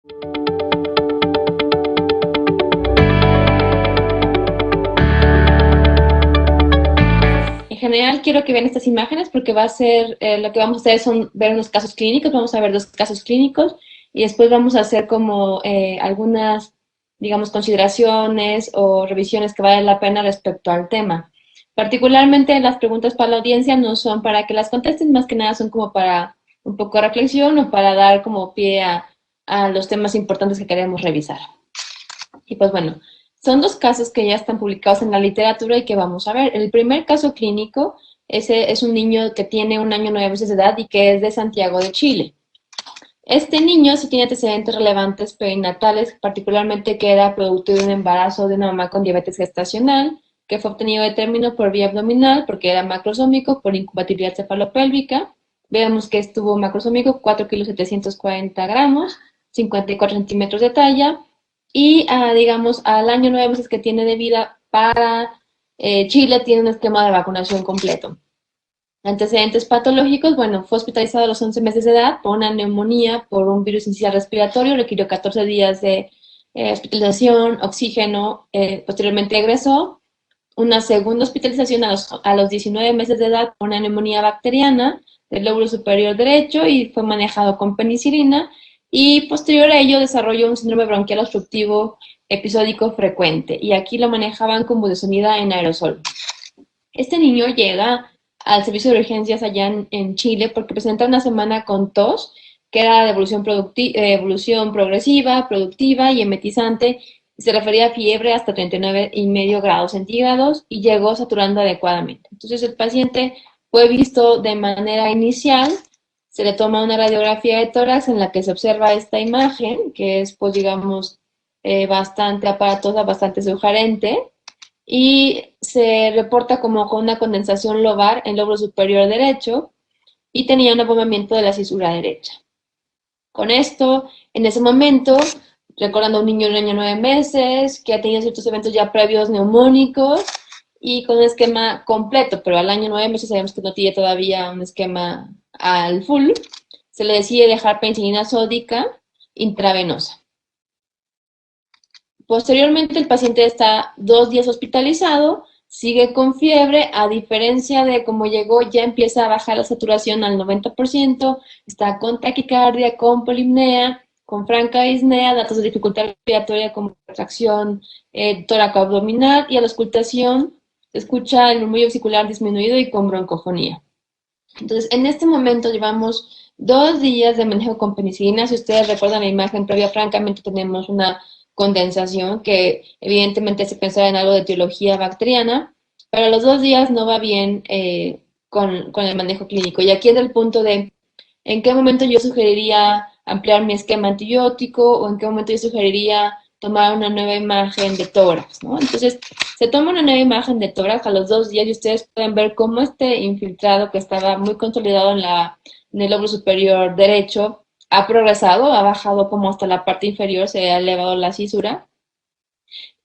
En general quiero que vean estas imágenes porque va a ser, lo que vamos a hacer son ver unos casos clínicos, vamos a ver dos casos clínicos y después vamos a hacer como algunas, digamos, consideraciones o revisiones que vale la pena respecto al tema. Particularmente las preguntas para la audiencia no son para que las contesten, más que nada son como para un poco de reflexión o para dar como pie a los temas importantes que queremos revisar. Y pues bueno, son dos casos que ya están publicados en la literatura y que vamos a ver. El primer caso clínico ese es un niño que tiene 1 año 9 meses de edad y que es de Santiago de Chile. Este niño sí tiene antecedentes relevantes perinatales, particularmente que era producto de un embarazo de una mamá con diabetes gestacional, que fue obtenido de término por vía abdominal porque era macrosómico por incompatibilidad cefalopélvica. Vemos que estuvo macrosómico 4 kilos 740 gramos, 54 centímetros de talla, y digamos al año 9 meses que tiene de vida para Chile tiene un esquema de vacunación completo. Antecedentes patológicos, bueno, fue hospitalizado a los 11 meses de edad por una neumonía por un virus incisional respiratorio, requirió 14 días de hospitalización, oxígeno, posteriormente egresó. Una segunda hospitalización a los 19 meses de edad por una neumonía bacteriana del lóbulo superior derecho y fue manejado con penicilina y posterior a ello desarrolló un síndrome bronquial obstructivo episódico frecuente y aquí lo manejaban con budesonida en aerosol. Este niño llega al servicio de urgencias allá en Chile porque presenta una semana con tos, que era de evolución progresiva, productiva y emetizante, y se refería a fiebre hasta 39,5 grados centígrados y llegó saturando adecuadamente. Entonces el paciente fue visto de manera inicial, se le toma una radiografía de tórax en la que se observa esta imagen, que es, pues digamos, bastante aparatosa, bastante sugerente, y se reporta como con una condensación lobar en el lóbulo superior derecho y tenía un abombamiento de la cisura derecha. Con esto, en ese momento, recordando a un niño de 1 año 9 meses que ha tenido ciertos eventos ya previos neumónicos y con un esquema completo, pero al año 9 meses sabemos que no tiene todavía un esquema al full, se le decide dejar penicilina sódica intravenosa. Posteriormente, el paciente está 2 días hospitalizado, sigue con fiebre, a diferencia de cómo llegó, ya empieza a bajar la saturación al 90%, está con taquicardia, con polipnea, con franca disnea, datos de dificultad respiratoria como contracción tóraco-abdominal y a la auscultación se escucha el murmullo vesicular disminuido y con broncofonía. Entonces, en este momento llevamos 2 días de manejo con penicilina. Si ustedes recuerdan la imagen previa, francamente tenemos una condensación que evidentemente se pensaba en algo de etiología bacteriana, pero a los 2 días no va bien con el manejo clínico. Y aquí es el punto de en qué momento yo sugeriría ampliar mi esquema antibiótico o en qué momento yo sugeriría tomar una nueva imagen de tórax, ¿no? Entonces, se toma una nueva imagen de tórax a los 2 días y ustedes pueden ver cómo este infiltrado que estaba muy consolidado en el lóbulo superior derecho ha progresado, ha bajado como hasta la parte inferior, se ha elevado la cisura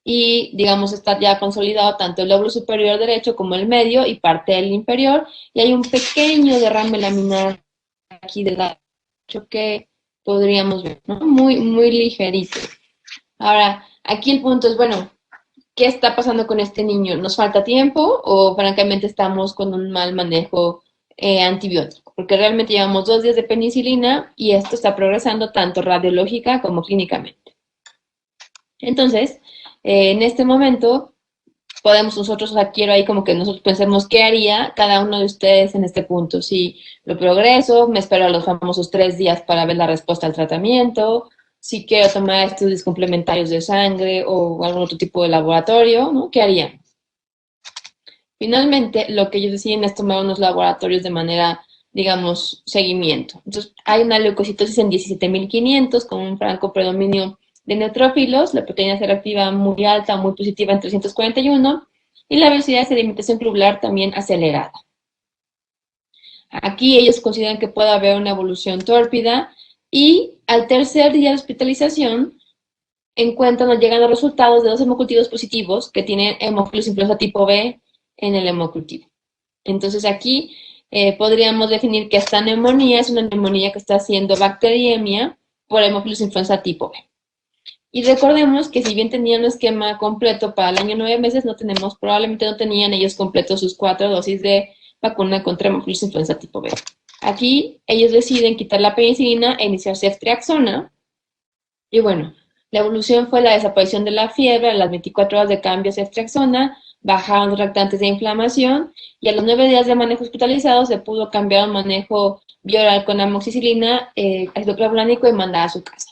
y, digamos, está ya consolidado tanto el lóbulo superior derecho como el medio y parte del inferior y hay un pequeño derrame laminar aquí del lado que podríamos ver, ¿no? Muy, muy ligerito. Ahora, aquí el punto es, bueno, ¿qué está pasando con este niño? ¿Nos falta tiempo o francamente estamos con un mal manejo antibiótico? Porque realmente llevamos 2 días de penicilina y esto está progresando tanto radiológica como clínicamente. Entonces, en este momento podemos nosotros, o sea, quiero ahí como que nosotros pensemos qué haría cada uno de ustedes en este punto. Si lo progreso, me espero a los famosos 3 días para ver la respuesta al tratamiento, si quiero tomar estudios complementarios de sangre o algún otro tipo de laboratorio, ¿no? ¿Qué harían? Finalmente, lo que ellos deciden es tomar unos laboratorios de manera, digamos, seguimiento. Entonces, hay una leucocitosis en 17.500 con un franco predominio de neutrófilos, la proteína C reactiva muy alta, muy positiva en 341, y la velocidad de sedimentación globular también acelerada. Aquí ellos consideran que puede haber una evolución tórpida y al tercer día de hospitalización encuentran o llegan los resultados de 2 hemocultivos positivos que tienen hemófilos influenza tipo B en el hemocultivo. Entonces aquí podríamos definir que esta neumonía es una neumonía que está haciendo bacteriemia por hemófilos influenza tipo B. Y recordemos que si bien tenían un esquema completo para el año 9 meses, probablemente no tenían ellos completos sus 4 dosis de vacuna contra hemófilos influenza tipo B. Aquí ellos deciden quitar la penicilina e iniciar ceftriaxona. Y bueno, la evolución fue la desaparición de la fiebre a las 24 horas de cambio a ceftriaxona, bajaron los reactantes de inflamación y a los 9 días de manejo hospitalizado se pudo cambiar un manejo bioral con amoxicilina, ácido clavulànico y mandar a su casa.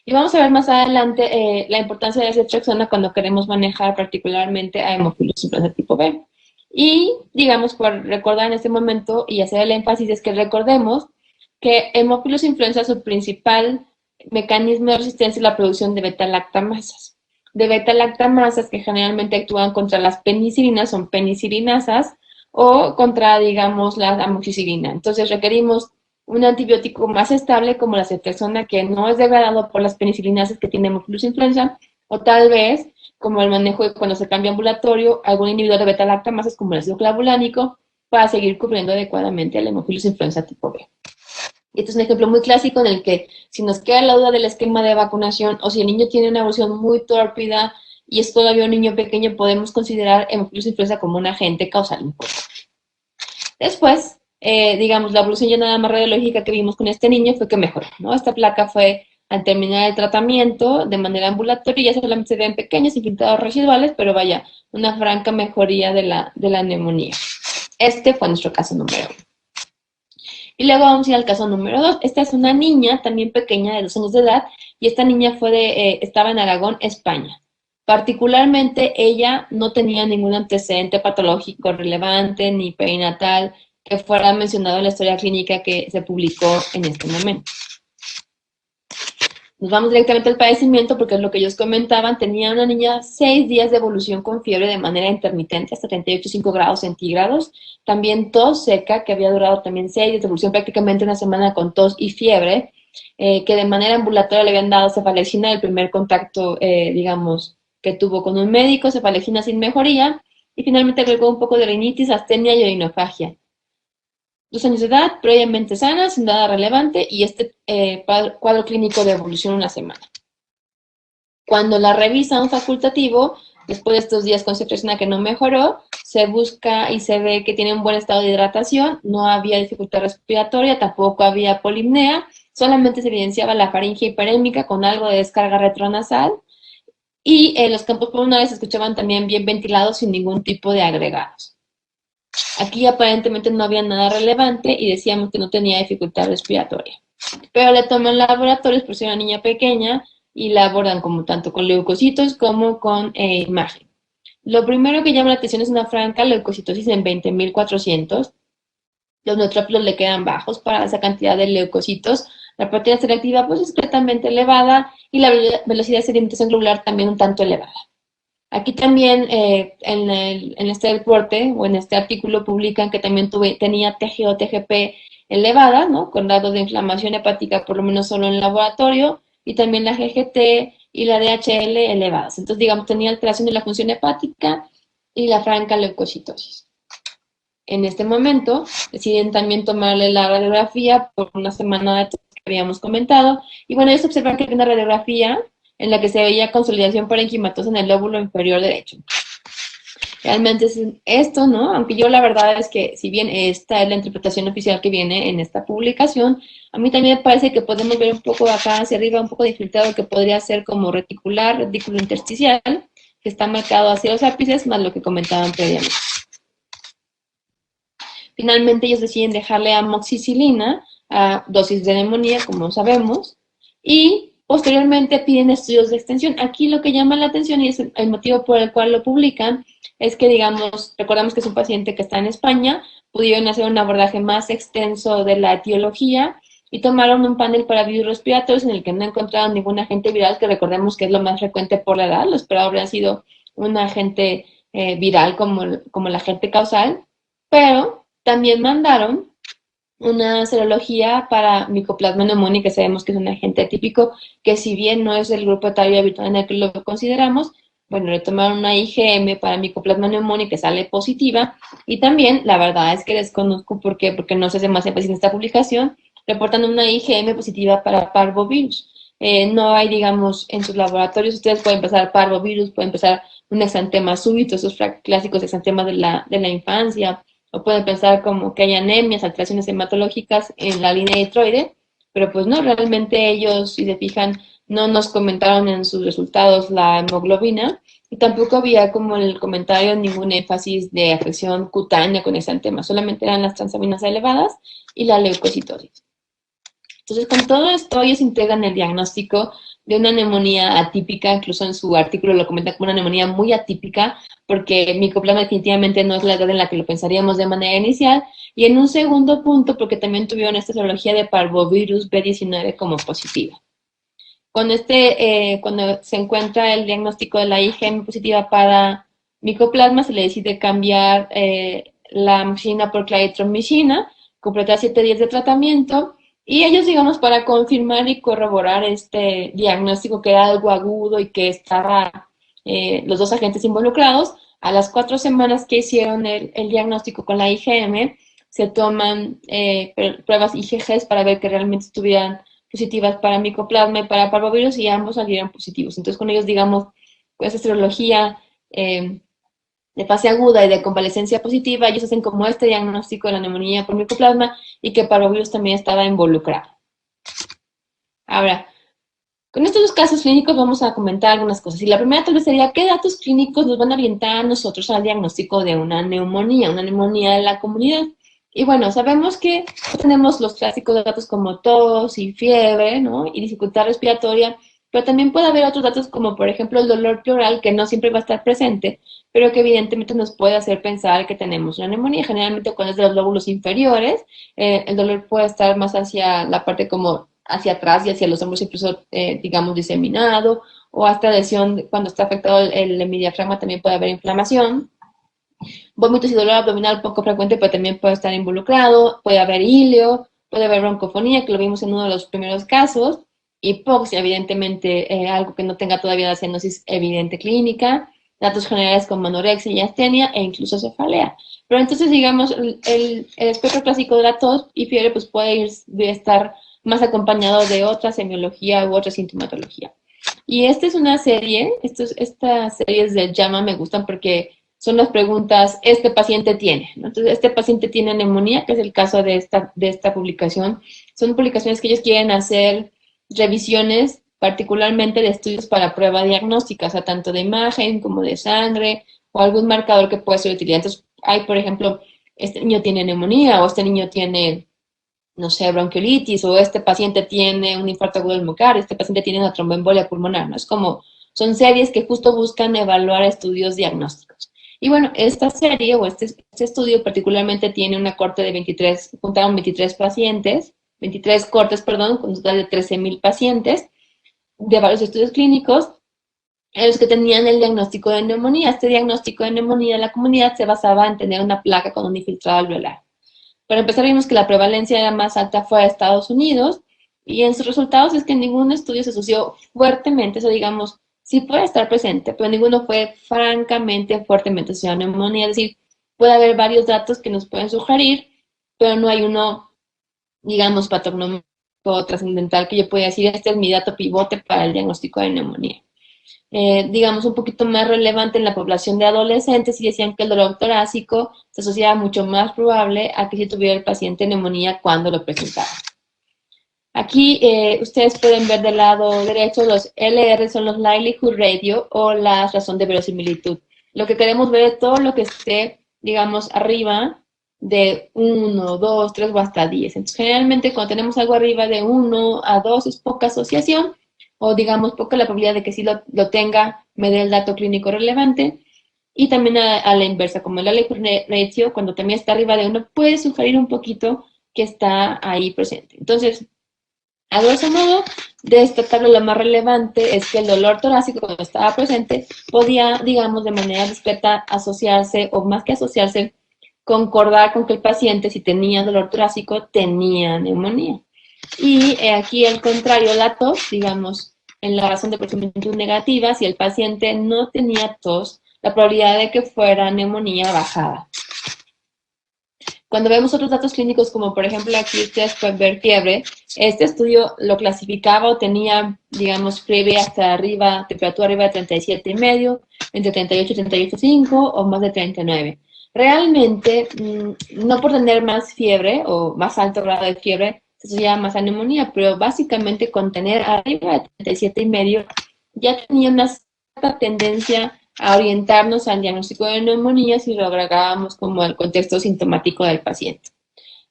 Y vamos a ver más adelante la importancia de la ceftriaxona cuando queremos manejar particularmente a hemófilos influenza tipo B. Y, digamos, por recordar en este momento y hacer el énfasis es que recordemos que hemófilos influenza, su principal mecanismo de resistencia es la producción de beta-lactamasas. De beta-lactamasas que generalmente actúan contra las penicilinas, son penicilinasas, o contra, digamos, la amoxicilina. Entonces requerimos un antibiótico más estable como la ceftriaxona, que no es degradado por las penicilinasas que tiene hemófilos influenza, o tal vez, como el manejo de cuando se cambia ambulatorio, algún inhibidor de beta-lactamasas como el ácido clavulánico, para seguir cubriendo adecuadamente al hemófilos influenza tipo B. Y este es un ejemplo muy clásico en el que si nos queda la duda del esquema de vacunación o si el niño tiene una evolución muy tórpida y es todavía un niño pequeño, podemos considerar hemófilos influenza como un agente causal importante. Después, digamos, la evolución ya nada más radiológica que vimos con este niño fue que mejoró, ¿no? Esta placa fue al terminar el tratamiento de manera ambulatoria, ya solamente se ven pequeños infiltrados residuales, pero vaya, una franca mejoría de la neumonía. Este fue nuestro caso número 1. Y luego vamos a ir al caso número 2. Esta es una niña también pequeña de 2 años de edad y esta niña estaba en Aragón, España. Particularmente ella no tenía ningún antecedente patológico relevante ni perinatal que fuera mencionado en la historia clínica que se publicó en este momento. Nos vamos directamente al padecimiento porque es lo que ellos comentaban. Tenía una niña 6 días de evolución con fiebre de manera intermitente hasta 38,5 grados centígrados. También tos seca que había durado también 6 días de evolución, prácticamente una semana con tos y fiebre, que de manera ambulatoria le habían dado cefalexina, el primer contacto, digamos, que tuvo con un médico, cefalexina sin mejoría, y finalmente agregó un poco de rinitis, astenia y orinofagia. 2 años de edad, previamente sana, sin nada relevante, y este cuadro clínico de evolución una semana. Cuando la revisa un facultativo, después de estos días con ceftriaxona que no mejoró, se busca y se ve que tiene un buen estado de hidratación, no había dificultad respiratoria, tampoco había polipnea, solamente se evidenciaba la faringe hiperémica con algo de descarga retronasal, y los campos pulmonares se escuchaban también bien ventilados sin ningún tipo de agregados. Aquí aparentemente no había nada relevante y decíamos que no tenía dificultad respiratoria. Pero le toman laboratorios por ser una niña pequeña y la abordan como tanto con leucocitos como con imagen. Lo primero que llama la atención es una franca leucocitosis en 20.400. Los neutrófilos le quedan bajos para esa cantidad de leucocitos. La proteína selectiva pues discretamente elevada y la velocidad de sedimentación globular también un tanto elevada. Aquí también en este reporte o en este artículo publican que también tenía TGO, TGP elevada, ¿no? Con datos de inflamación hepática por lo menos solo en el laboratorio, y también la GGT y la DHL elevadas. Entonces, digamos, tenía alteración de la función hepática y la franca leucocitosis. En este momento deciden también tomarle la radiografía por una semana de que habíamos comentado, y bueno, ellos observan que hay una radiografía en la que se veía consolidación parenquimatosa en el lóbulo inferior derecho. Realmente es esto, ¿no? Aunque yo la verdad es que, si bien esta es la interpretación oficial que viene en esta publicación, a mí también me parece que podemos ver un poco acá hacia arriba, un poco de infiltrado que podría ser como reticular, retículo intersticial, que está marcado hacia los ápices, más lo que comentaban previamente. Finalmente ellos deciden dejarle amoxicilina a dosis de neumonía, como sabemos, y posteriormente piden estudios de extensión. Aquí lo que llama la atención y es el motivo por el cual lo publican es que, digamos, recordamos que es un paciente que está en España, pudieron hacer un abordaje más extenso de la etiología y tomaron un panel para virus respiratorios en el que no encontraron ningún agente viral, que recordemos que es lo más frecuente por la edad, lo esperado habría sido un agente viral como el agente causal, pero también mandaron una serología para Mycoplasma pneumoniae, que sabemos que es un agente típico, que si bien no es el grupo etario habitual en el que lo consideramos, bueno, le tomaron una IgM para Mycoplasma pneumoniae que sale positiva, y también, la verdad es que desconozco por qué, porque no se hace más énfasis en esta publicación, reportando una IgM positiva para parvovirus. No hay, digamos, en sus laboratorios, ustedes pueden empezar parvovirus, pueden empezar un exantema súbito, esos clásicos exantemas de la infancia, o pueden pensar como que hay anemias, alteraciones hematológicas en la línea eritroide, pero pues no, realmente ellos, si se fijan, no nos comentaron en sus resultados la hemoglobina, y tampoco había como el comentario ningún énfasis de afección cutánea con exantema, solamente eran las transaminas elevadas y la leucocitosis. Entonces, con todo esto, ellos integran el diagnóstico de una neumonía atípica, incluso en su artículo lo comentan como una neumonía muy atípica, porque micoplasma definitivamente no es la edad en la que lo pensaríamos de manera inicial, y en un segundo punto, porque también tuvieron esta etiología de parvovirus B19 como positiva. Cuando se encuentra el diagnóstico de la IgM positiva para micoplasma, se le decide cambiar la amoxicilina por claritromicina, completar 7 días de tratamiento, y ellos, digamos, para confirmar y corroborar este diagnóstico que era algo agudo y que estaba los dos agentes involucrados, a las 4 semanas que hicieron el diagnóstico con la IgM, se toman pruebas IgGs para ver que realmente estuvieran positivas para micoplasma y para parvovirus y ambos salieron positivos. Entonces, con ellos, digamos, con esa serología de fase aguda y de convalescencia positiva, ellos hacen como este diagnóstico de la neumonía por micoplasma y que parvovirus también estaba involucrado. Ahora, con estos dos casos clínicos vamos a comentar algunas cosas. Y la primera tal vez sería, ¿qué datos clínicos nos van a orientar a nosotros al diagnóstico de una neumonía de la comunidad? Y bueno, sabemos que tenemos los clásicos datos como tos y fiebre, ¿no? Y dificultad respiratoria, pero también puede haber otros datos como, por ejemplo, el dolor pleural, que no siempre va a estar presente, pero que evidentemente nos puede hacer pensar que tenemos una neumonía. Generalmente cuando es de los lóbulos inferiores, el dolor puede estar más hacia la parte como hacia atrás y hacia los hombros, incluso, digamos, diseminado, o hasta lesión, cuando está afectado el hemidiafragma también puede haber inflamación. Vómitos y dolor abdominal poco frecuente, pero también puede estar involucrado, puede haber ilio, puede haber broncofonía, que lo vimos en uno de los primeros casos, hipoxia, evidentemente, algo que no tenga todavía la cianosis evidente clínica, datos generales como anorexia y astenia, e incluso cefalea. Pero entonces, digamos, el espectro clásico de la tos y fiebre pues puede estar más acompañado de otra semiología u otra sintomatología. Y esta es una serie, estas series de JAMA me gustan porque son las preguntas, este paciente tiene, ¿no? Entonces, este paciente tiene neumonía, que es el caso de esta publicación. Son publicaciones que ellos quieren hacer revisiones, particularmente de estudios para prueba diagnóstica, o sea, tanto de imagen como de sangre, o algún marcador que pueda ser de utilidad. Entonces, hay, por ejemplo, este niño tiene neumonía, o este niño tiene, no sé, bronquiolitis, o este paciente tiene un infarto agudo del miocardio, este paciente tiene una tromboembolia pulmonar, ¿no? Es como, son series que justo buscan evaluar estudios diagnósticos. Y bueno, esta serie o este estudio particularmente tiene una corte de 23, juntaron 23 pacientes, 23 cortes, perdón, con un total de 13,000 pacientes de varios estudios clínicos en los que tenían el diagnóstico de neumonía. Este diagnóstico de neumonía en la comunidad se basaba en tener una placa con un infiltrado alveolar. Para empezar, vimos que la prevalencia era más alta fuera de Estados Unidos y en sus resultados es que ningún estudio se asoció fuertemente, eso digamos, sí puede estar presente, pero ninguno fue francamente fuertemente asociado a neumonía, es decir, puede haber varios datos que nos pueden sugerir, pero no hay uno, digamos, patognomónico o trascendental que yo pueda decir, este es mi dato pivote para el diagnóstico de neumonía. Digamos, un poquito más relevante en la población de adolescentes y decían que el dolor torácico se asociaba mucho más probable a que si tuviera el paciente neumonía cuando lo presentaba. Aquí ustedes pueden ver del lado derecho los LR son los likelihood ratio o la razón de verosimilitud. Lo que queremos ver es todo lo que esté, digamos, arriba de 1, 2, 3 o hasta 10. Entonces, generalmente cuando tenemos algo arriba de 1 a 2 es poca asociación o, digamos, poca la probabilidad de que sí lo tenga, me dé el dato clínico relevante. Y también a la inversa, como el likelihood ratio, cuando también está arriba de 1, puede sugerir un poquito que está ahí presente. Entonces, a grosso modo, de esta tabla lo más relevante es que el dolor torácico cuando estaba presente podía, digamos, de manera discreta asociarse, o más que asociarse, concordar con que el paciente, si tenía dolor torácico, tenía neumonía. Y aquí, al contrario, la tos, digamos, en la razón de procedimiento negativa, si el paciente no tenía tos, la probabilidad de que fuera neumonía bajaba. Cuando vemos otros datos clínicos, como por ejemplo aquí ustedes pueden ver fiebre, este estudio lo clasificaba o tenía, digamos, fiebre hasta arriba, temperatura arriba de 37,5, entre 38 y 38,5 o más de 39. Realmente, no por tener más fiebre o más alto grado de fiebre, se llama más a neumonía, pero básicamente con tener arriba de 37,5 ya tenía una cierta tendencia a orientarnos al diagnóstico de neumonía si lo agregábamos como al contexto sintomático del paciente.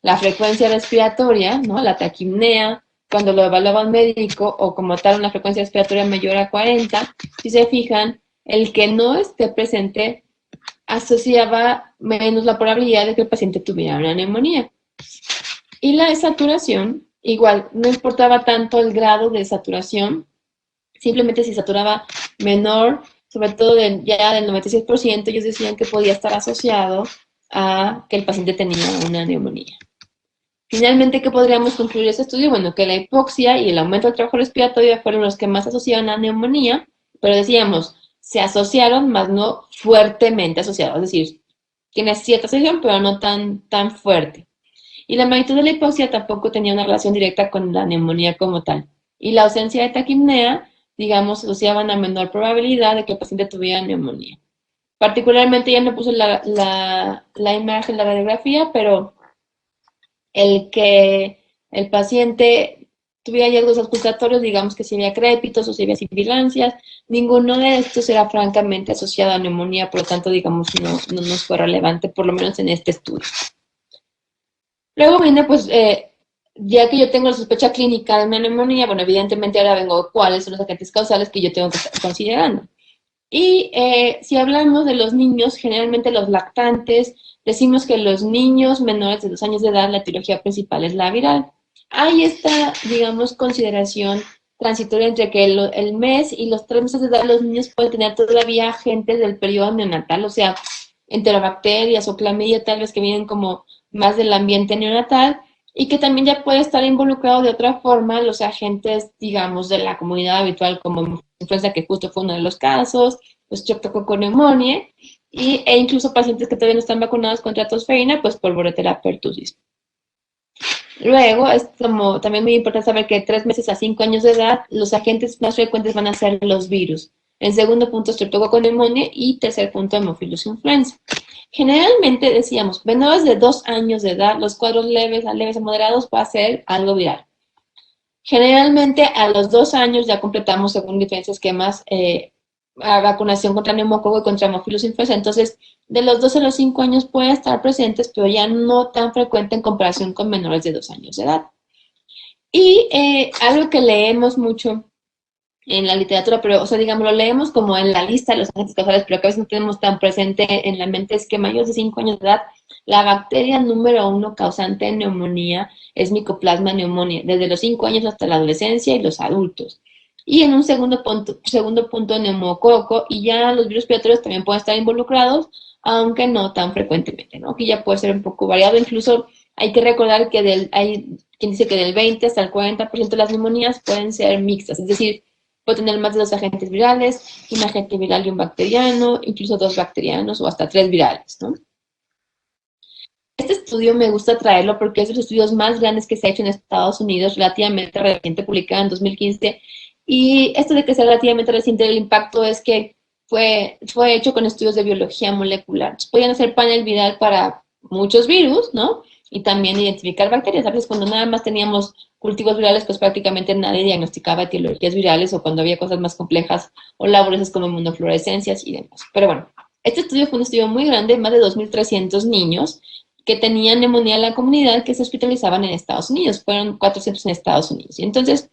La frecuencia respiratoria, ¿no? La taquipnea, cuando lo evaluaba un médico o como tal una frecuencia respiratoria mayor a 40, si se fijan, el que no esté presente asociaba menos la probabilidad de que el paciente tuviera una neumonía. Y la saturación, igual, no importaba tanto el grado de saturación, simplemente si saturaba menor, sobre todo ya del 96%, ellos decían que podía estar asociado a que el paciente tenía una neumonía. Finalmente, ¿qué podríamos concluir de este estudio? Bueno, que la hipoxia y el aumento del trabajo respiratorio fueron los que más asociaban a neumonía, pero decíamos, se asociaron, más no fuertemente asociados, es decir, tiene cierta asociación, pero no tan fuerte. Y la magnitud de la hipoxia tampoco tenía una relación directa con la neumonía como tal. Y la ausencia de taquipnea, digamos, asociaban a menor probabilidad de que el paciente tuviera neumonía. Particularmente, ya no puse la imagen, la radiografía, pero el que el paciente tuviera hallazgos auscultatorios, digamos que si había crépitos o si había sibilancias, ninguno de estos era francamente asociado a neumonía, por lo tanto, digamos, no nos fue relevante, por lo menos en este estudio. Luego viene, pues, ya que yo tengo la sospecha clínica de una neumonía, bueno, evidentemente ahora vengo cuáles son los agentes causales que yo tengo que estar considerando. Y si hablamos de los niños, generalmente los lactantes, decimos que los niños menores de 2 años de edad, la etiología principal es la viral. Hay esta, digamos, consideración transitoria entre que el mes y los 3 meses de edad los niños pueden tener todavía agentes del periodo neonatal, o sea, enterobacterias o clamidia tal vez que vienen como más del ambiente neonatal, y que también ya puede estar involucrado de otra forma los agentes, digamos, de la comunidad habitual, como influenza, que justo fue uno de los casos, los Streptococcus pneumoniae, e incluso pacientes que todavía no están vacunados contra tosferina, pues por Borrelia pertussis. Luego, es como también muy importante saber que de 3 meses a 5 años de edad, los agentes más frecuentes van a ser los virus. En segundo punto, Streptococcus pneumoniae, y tercer punto, Haemophilus influenza. Generalmente decíamos, menores de 2 años de edad, los cuadros leves a leves a moderados va a ser algo viral. Generalmente a los 2 años ya completamos, según diferentes esquemas, a vacunación contra neumococo y contra Haemophilus influenza. Entonces, de los 2 a los 5 años pueden estar presentes, pero ya no tan frecuente en comparación con menores de 2 años de edad. Y algo que leemos mucho en la literatura, pero, o sea, digamos, lo leemos como en la lista de los agentes causales, pero que a veces no tenemos tan presente en la mente, es que mayores de 5 años de edad, la bacteria número 1 causante de neumonía es Mycoplasma pneumoniae, desde los 5 años hasta la adolescencia y los adultos. Y en un segundo punto, neumococo, y ya los virus respiratorios también pueden estar involucrados, aunque no tan frecuentemente, ¿no? Que ya puede ser un poco variado. Incluso hay que recordar que hay quien dice que del 20 hasta el 40% de las neumonías pueden ser mixtas, es decir, puede tener más de 2 agentes virales, un agente viral y un bacteriano, incluso 2 bacterianos o hasta 3 virales, ¿no? Este estudio me gusta traerlo porque es de los estudios más grandes que se ha hecho en Estados Unidos, relativamente reciente, publicado en 2015. Y esto de que sea relativamente reciente, el impacto es que fue hecho con estudios de biología molecular. Podían hacer panel viral para muchos virus, ¿no? Y también identificar bacterias. A veces cuando nada más teníamos cultivos virales, pues prácticamente nadie diagnosticaba etiologías virales, o cuando había cosas más complejas o laboriosas como inmunofluorescencias y demás. Pero bueno, este estudio fue un estudio muy grande, más de 2.300 niños que tenían neumonía en la comunidad que se hospitalizaban en Estados Unidos. Fueron 400 en Estados Unidos. Y entonces,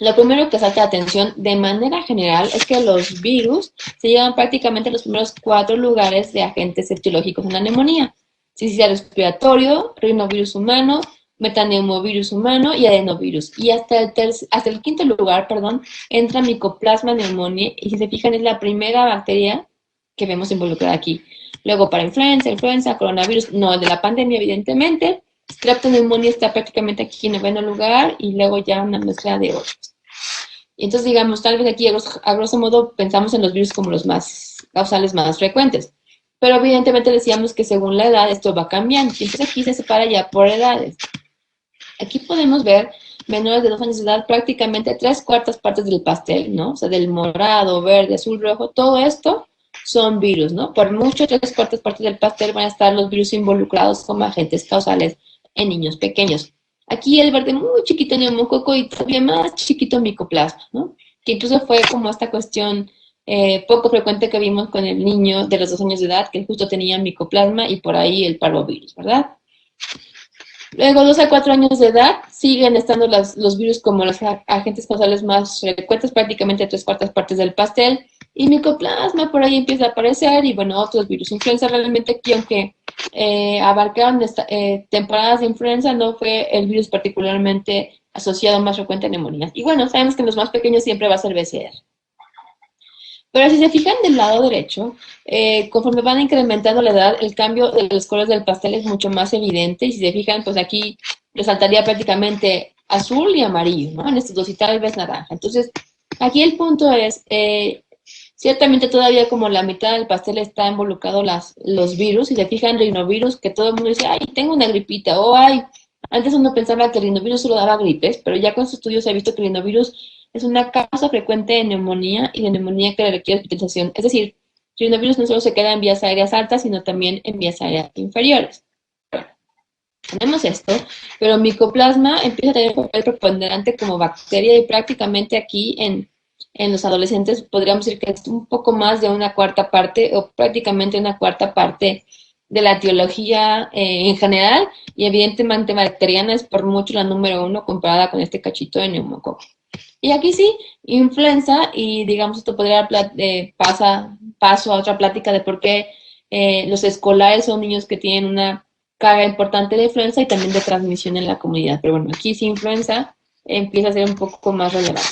lo primero que salta la atención de manera general es que los virus se llevan prácticamente a los primeros 4 lugares de agentes etiológicos en la neumonía: sincicial respiratorio, rinovirus humano, metaneumovirus humano y adenovirus. Y hasta el quinto lugar, entra Mycoplasma pneumoniae, y si se fijan es la primera bacteria que vemos involucrada aquí. Luego para influenza, coronavirus, no el de la pandemia evidentemente. Streptoneumonia está prácticamente aquí en 9º lugar, y luego ya una mezcla de otros. Y entonces, digamos, tal vez aquí a grosso modo pensamos en los virus como los más causales más frecuentes. pero evidentemente decíamos que según la edad esto va cambiando. Y entonces aquí se separa ya por edades. Aquí podemos ver menores de 2 años de edad, prácticamente 3/4 partes del pastel, ¿no? O sea, del morado, verde, azul, rojo, todo esto son virus, ¿no? Por mucho 3/4 partes del pastel van a estar los virus involucrados como agentes causales en niños pequeños. Aquí el verde muy chiquito neumococo y todavía más chiquito micoplasma, ¿no? Que incluso fue como esta cuestión poco frecuente que vimos con el niño de los 2 años de edad, que justo tenía micoplasma y por ahí el parvovirus, ¿verdad? Luego, 2 a 4 años de edad, siguen estando los virus como los agentes causales más frecuentes, prácticamente 3/4 partes del pastel, y micoplasma por ahí empieza a aparecer, y bueno, otros virus. Influenza realmente aquí, aunque abarcaron temporadas de influenza, no fue el virus particularmente asociado más frecuente a neumonías. Y bueno, sabemos que en los más pequeños siempre va a ser BCR. Pero si se fijan del lado derecho, conforme van incrementando la edad, el cambio de los colores del pastel es mucho más evidente. Y si se fijan, pues aquí resaltaría prácticamente azul y amarillo, ¿no? En estos dos y tal vez naranja. Entonces, aquí el punto es, ciertamente todavía como la mitad del pastel está involucrado los virus. Si se fijan, rinovirus, que todo el mundo dice, ay, tengo una gripita, o ay, antes uno pensaba que el rinovirus solo daba gripes, pero ya con sus estudios se ha visto que el rinovirus es una causa frecuente de neumonía y de neumonía que requiere hospitalización. Es decir, el rinovirus no solo se queda en vías aéreas altas, sino también en vías aéreas inferiores. Bueno, tenemos esto, pero micoplasma empieza a tener un papel preponderante como bacteria y prácticamente aquí en los adolescentes podríamos decir que es un poco más de 1/4 parte o prácticamente 1/4 parte de la etiología en general y evidentemente bacteriana es por mucho la número 1 comparada con este cachito de neumococo. Y aquí sí, influenza, y digamos esto podría paso a otra plática de por qué los escolares son niños que tienen una carga importante de influenza y también de transmisión en la comunidad. Pero bueno, aquí sí influenza empieza a ser un poco más relevante.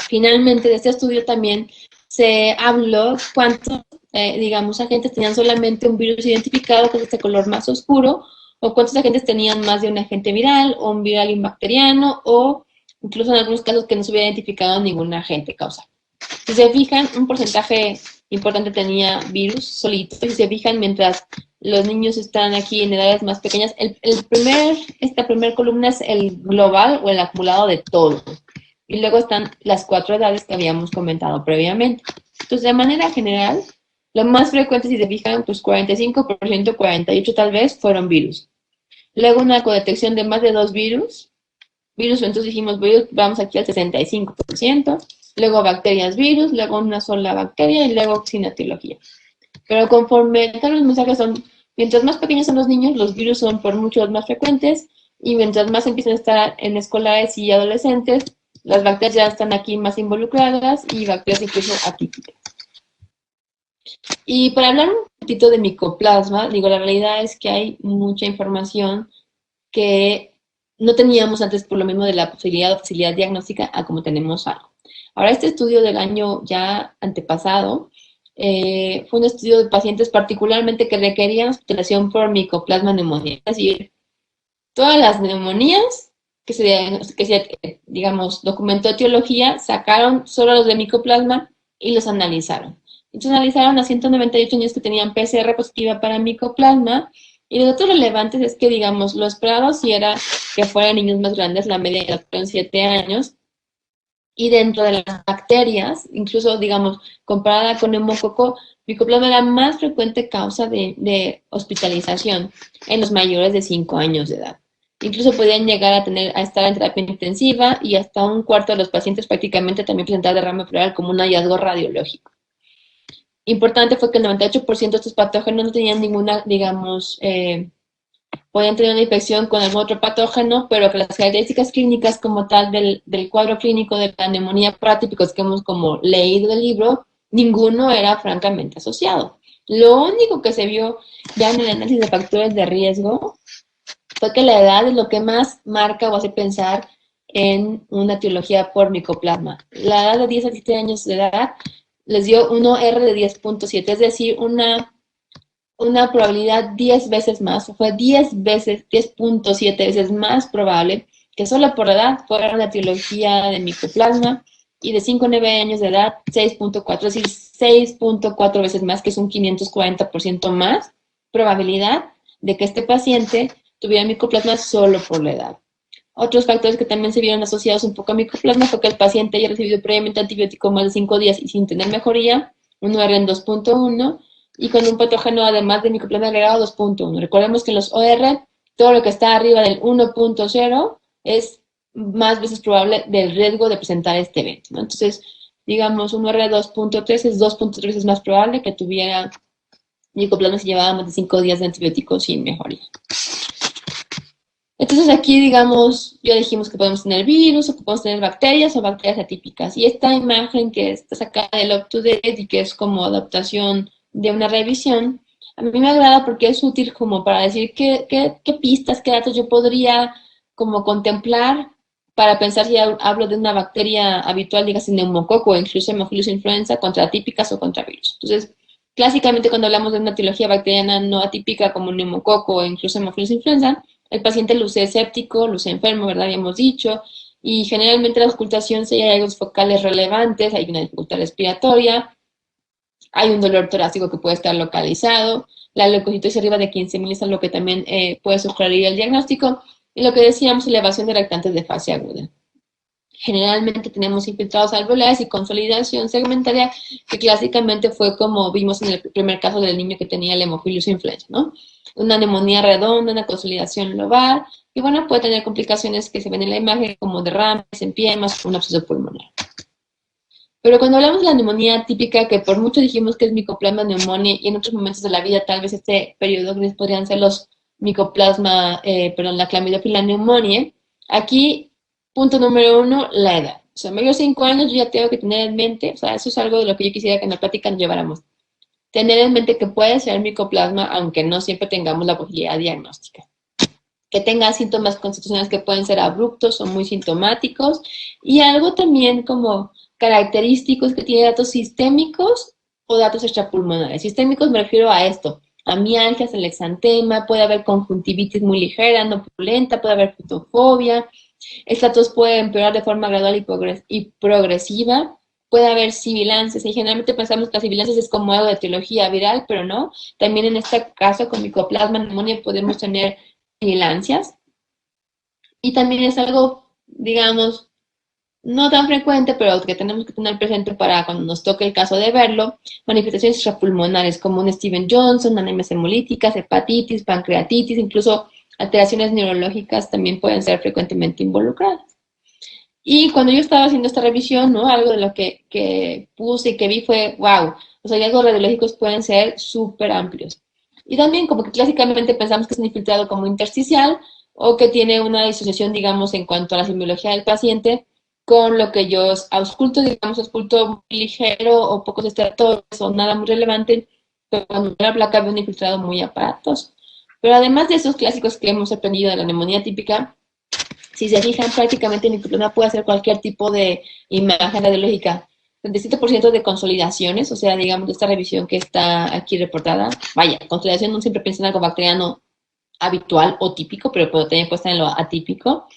Finalmente, de este estudio también se habló cuántos, digamos, agentes tenían solamente un virus identificado, que es este color más oscuro, o cuántos agentes tenían más de un agente viral, o un viral y un bacteriano, o incluso en algunos casos que no se hubiera identificado ningún agente causal. Si se fijan, un porcentaje importante tenía virus solito. Si se fijan, mientras los niños están aquí en edades más pequeñas, esta primera columna es el global o el acumulado de todo. Y luego están las 4 edades que habíamos comentado previamente. Entonces, de manera general, lo más frecuente, si se fijan, pues 45%, 48% tal vez, fueron virus. Luego una codetección de más de 2 virus, entonces dijimos virus, vamos aquí al 65%, luego bacterias virus, luego una sola bacteria y luego sin etiología. Pero conforme todos los mensajes son, mientras más pequeños son los niños, los virus son por mucho los más frecuentes, y mientras más empiezan a estar en escolares y adolescentes, las bacterias ya están aquí más involucradas y bacterias incluso atípicas. Y para hablar un poquito de micoplasma, digo, la realidad es que hay mucha información que no teníamos antes por lo mismo de la posibilidad o facilidad diagnóstica a como tenemos ahora. Ahora, este estudio del año ya antepasado fue un estudio de pacientes particularmente que requerían hospitalización por micoplasma neumonía. Es decir, todas las neumonías que se digamos, documentó etiología, sacaron solo los de micoplasma y los analizaron. Entonces analizaron a 198 niños que tenían PCR positiva para micoplasma, y los datos relevantes es que, digamos, lo esperado sí era que fueran niños más grandes, la media era de 7 años, y dentro de las bacterias, incluso, digamos, comparada con neumococo, micoplasma era la más frecuente causa de hospitalización en los mayores de 5 años de edad. Incluso podían llegar a estar en terapia intensiva y hasta 1/4 de los pacientes prácticamente también presentaban derrame pleural como un hallazgo radiológico. Importante fue que el 98% de estos patógenos no tenían ninguna, digamos, podían tener una infección con algún otro patógeno, pero que las características clínicas como tal del cuadro clínico de la neumonía por atípicos que hemos como leído del libro, ninguno era francamente asociado. Lo único que se vio ya en el análisis de factores de riesgo fue que la edad es lo que más marca o hace pensar en una etiología por micoplasma. La edad de 10 a 17 años de edad les dio un OR de 10.7, es decir, una probabilidad 10 veces más, fue 10.7 veces más probable que solo por edad fuera una etiología de micoplasma, y de 5 a 9 años de edad, 6.4, es decir, 6.4 veces más, que es un 540% más probabilidad de que este paciente tuviera micoplasma solo por la edad. Otros factores que también se vieron asociados un poco a micoplasma fue que el paciente haya recibido previamente antibiótico más de 5 días y sin tener mejoría, un OR en 2.1, y con un patógeno además de micoplasma agregado 2.1. Recordemos que en los OR, todo lo que está arriba del 1.0 es más veces probable del riesgo de presentar este evento, ¿no? Entonces, digamos, un OR 2.3 es 2.3 veces más probable que tuviera micoplasma si llevaba más de 5 días de antibiótico sin mejoría. Entonces aquí, digamos, ya dijimos que podemos tener virus, o que podemos tener bacterias o bacterias atípicas. Y esta imagen que está sacada del UpToDate y que es como adaptación de una revisión, a mí me agrada porque es útil como para decir qué pistas, qué datos yo podría como contemplar para pensar si hablo de una bacteria habitual, dígase neumococo o incluso Haemophilus influenza, contra atípicas o contra virus. Entonces, clásicamente cuando hablamos de una etiología bacteriana no atípica como neumococo o incluso Haemophilus influenza, el paciente luce escéptico, luce enfermo, ¿verdad? Habíamos dicho. Y generalmente la auscultación, si hay hallazgos focales relevantes, hay una dificultad respiratoria, hay un dolor torácico que puede estar localizado, la leucocitosis arriba de 15.000 es algo que también puede sugerir el diagnóstico, y lo que decíamos, elevación de reactantes de fase aguda. Generalmente tenemos infiltrados alveolares y consolidación segmentaria, que clásicamente fue como vimos en el primer caso del niño que tenía el Haemophilus influenza, ¿no? Una neumonía redonda, una consolidación lobar, y bueno, puede tener complicaciones que se ven en la imagen como derrames, empiemas, un absceso pulmonar. Pero cuando hablamos de la neumonía típica, que por mucho dijimos que es micoplasma neumonía, y en otros momentos de la vida tal vez este periodo gris podrían ser los micoplasma, la clamidofila neumonía, aquí, punto número 1, la edad. O sea, mayor de 5 años yo ya tengo que tener en mente, o sea, eso es algo de lo que yo quisiera que en la plática nos lleváramos. Tener en mente que puede ser micoplasma, aunque no siempre tengamos la posibilidad diagnóstica. Que tenga síntomas constitucionales que pueden ser abruptos o muy sintomáticos, y algo también como característicos que tiene datos sistémicos o datos extrapulmonares. Sistémicos me refiero a esto, a mialgias, el exantema, puede haber conjuntivitis muy ligera, no purulenta, puede haber fotofobia, estatus puede empeorar de forma gradual y progresiva, puede haber sibilancias, y generalmente pensamos que las sibilancias es como algo de etiología viral, pero no. También en este caso, con micoplasma neumonía podemos tener sibilancias. Y también es algo, digamos, no tan frecuente, pero que tenemos que tener presente para cuando nos toque el caso de verlo, manifestaciones extrapulmonares como un Steven Johnson, anemias hemolíticas, hepatitis, pancreatitis, incluso alteraciones neurológicas también pueden ser frecuentemente involucradas. Y cuando yo estaba haciendo esta revisión, ¿no? Algo de lo que puse y que vi fue, wow, los hallazgos radiológicos pueden ser súper amplios. Y también como que clásicamente pensamos que es un infiltrado como intersticial o que tiene una disociación, digamos, en cuanto a la semiología del paciente con lo que yo ausculto, digamos, ausculto muy ligero o pocos estertores o nada muy relevante, pero cuando la placa veo un infiltrado muy aparatoso. Pero además de esos clásicos que hemos aprendido de la neumonía típica, si se fijan, prácticamente el micoplasma puede hacer cualquier tipo de imagen radiológica. 37% de consolidaciones, o sea, digamos, de esta revisión que está aquí reportada. Vaya, consolidación no siempre piensa en algo bacteriano habitual o típico, pero puedo tener puesta en lo atípico.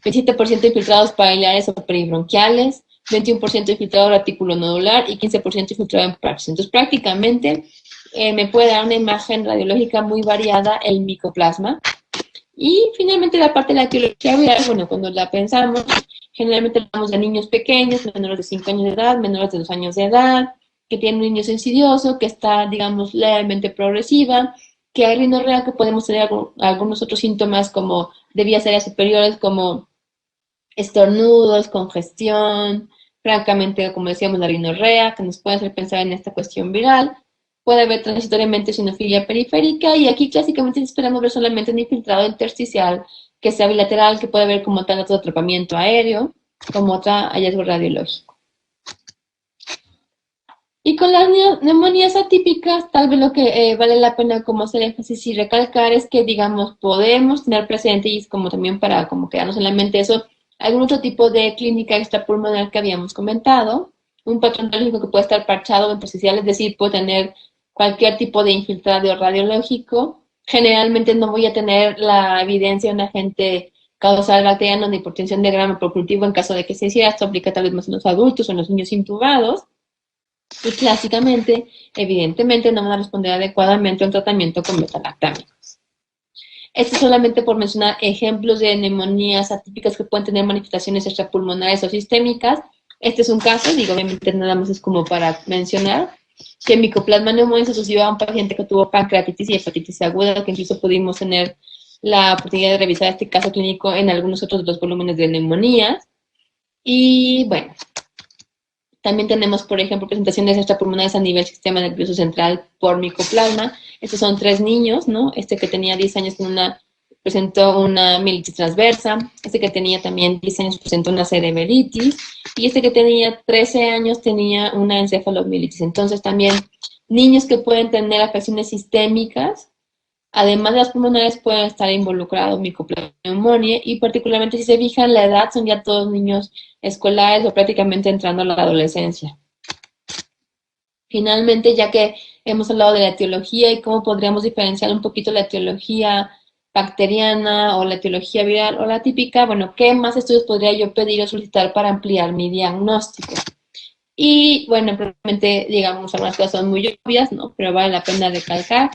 27% infiltrados biliares o peribronquiales, 21% infiltrado reticulonodular y 15% infiltrado en praxis. Entonces, prácticamente me puede dar una imagen radiológica muy variada el micoplasma. Y finalmente la parte de la etiología viral, bueno, cuando la pensamos, generalmente hablamos de niños pequeños, menores de 5 años de edad, menores de 2 años de edad, que tienen un niño insidioso, que está, digamos, levemente progresiva, que hay rinorrea, que podemos tener algunos otros síntomas como de vías aéreas superiores, como estornudos, congestión, francamente, como decíamos, la rinorrea, que nos puede hacer pensar en esta cuestión viral. Puede haber transitoriamente sinofilia periférica, y aquí clásicamente esperamos ver solamente un infiltrado intersticial que sea bilateral, que puede haber como tal otro atrapamiento aéreo, como otro hallazgo radiológico. Y con las neumonías atípicas, tal vez lo que vale la pena como hacer énfasis y recalcar es que, digamos, podemos tener presente, y es como también para como quedarnos en la mente eso, algún otro tipo de clínica extrapulmonar que habíamos comentado, un patrón radiológico que puede estar parchado o intersticial, es decir, puede tener cualquier tipo de infiltrado radiológico. Generalmente no voy a tener la evidencia de un agente causal bacteriano de hipertensión de grado por cultivo en caso de que se hiciera. Esto aplica tal vez más en los adultos o en los niños intubados. Y clásicamente, evidentemente, no van a responder adecuadamente a un tratamiento con beta-lactámicos. Esto solamente por mencionar ejemplos de neumonías atípicas que pueden tener manifestaciones extrapulmonares o sistémicas. Este es un caso, digo, obviamente nada más es como para mencionar, que Mycoplasma pneumoniae se asoció a un paciente que tuvo pancreatitis y hepatitis aguda, que incluso pudimos tener la oportunidad de revisar este caso clínico en algunos otros de los volúmenes de neumonías. Y bueno, también tenemos, por ejemplo, presentaciones extrapulmonares a nivel sistema nervioso central por micoplasma. Estos son 3 niños, ¿no? Este que tenía 10 años presentó una mielitis transversa. Este que tenía también 10 años presentó una cerebritis. Y este que tenía 13 años tenía una encefalomielitis. Entonces, también niños que pueden tener afecciones sistémicas, además de las pulmonares, pueden estar involucrados Mycoplasma pneumoniae y particularmente si se fijan la edad son ya todos niños escolares o prácticamente entrando a la adolescencia. Finalmente, ya que hemos hablado de la etiología y cómo podríamos diferenciar un poquito la etiología bacteriana o la etiología viral o la típica, bueno, ¿qué más estudios podría yo pedir o solicitar para ampliar mi diagnóstico? Y bueno, probablemente, digamos, algunas cosas son muy obvias, ¿no? Pero vale la pena recalcar.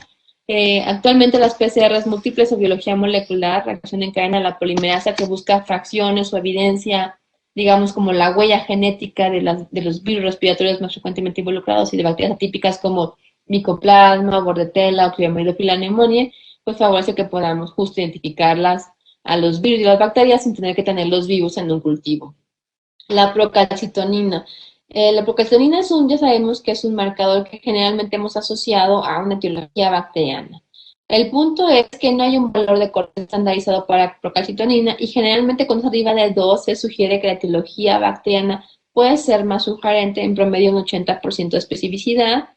Actualmente las PCRs múltiples o biología molecular, reacción en cadena, la polimerasa que busca fracciones o evidencia, digamos, como la huella genética de los virus respiratorios más frecuentemente involucrados y de bacterias atípicas como Mycoplasma, Bordetella o Cryomycopila pneumoniae, pues favorece que podamos justo identificarlas a los virus y las bacterias sin tener que tenerlos vivos en un cultivo. La procalcitonina. La procalcitonina ya sabemos que es un marcador que generalmente hemos asociado a una etiología bacteriana. El punto es que no hay un valor de corte estandarizado para procalcitonina y generalmente cuando es arriba de 2 se sugiere que la etiología bacteriana puede ser más sugerente, en promedio un 80% de especificidad.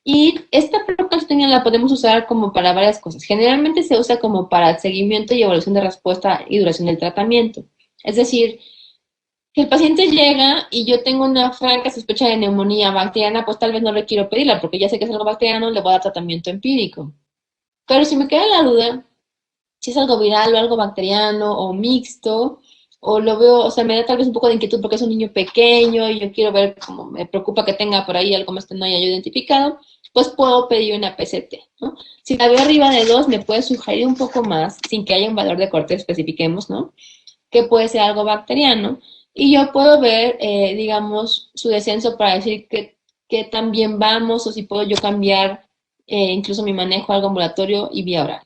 Y esta procalcitonina la podemos usar como para varias cosas. Generalmente se usa como para seguimiento y evaluación de respuesta y duración del tratamiento. Es decir, si el paciente llega y yo tengo una franca sospecha de neumonía bacteriana, pues tal vez no le quiero pedirla porque ya sé que es algo bacteriano, le voy a dar tratamiento empírico. Pero si me queda la duda, si es algo viral o algo bacteriano o mixto, o lo veo, o sea, me da tal vez un poco de inquietud porque es un niño pequeño y yo quiero ver cómo me preocupa que tenga por ahí algo más que no haya yo identificado, pues puedo pedir una PCT, ¿no? Si la veo arriba de 2, me puede sugerir un poco más, sin que haya un valor de corte, especifiquemos, ¿no? Que puede ser algo bacteriano. Y yo puedo ver, digamos, su descenso para decir que también vamos o si puedo yo cambiar incluso mi manejo a algo ambulatorio y vía oral.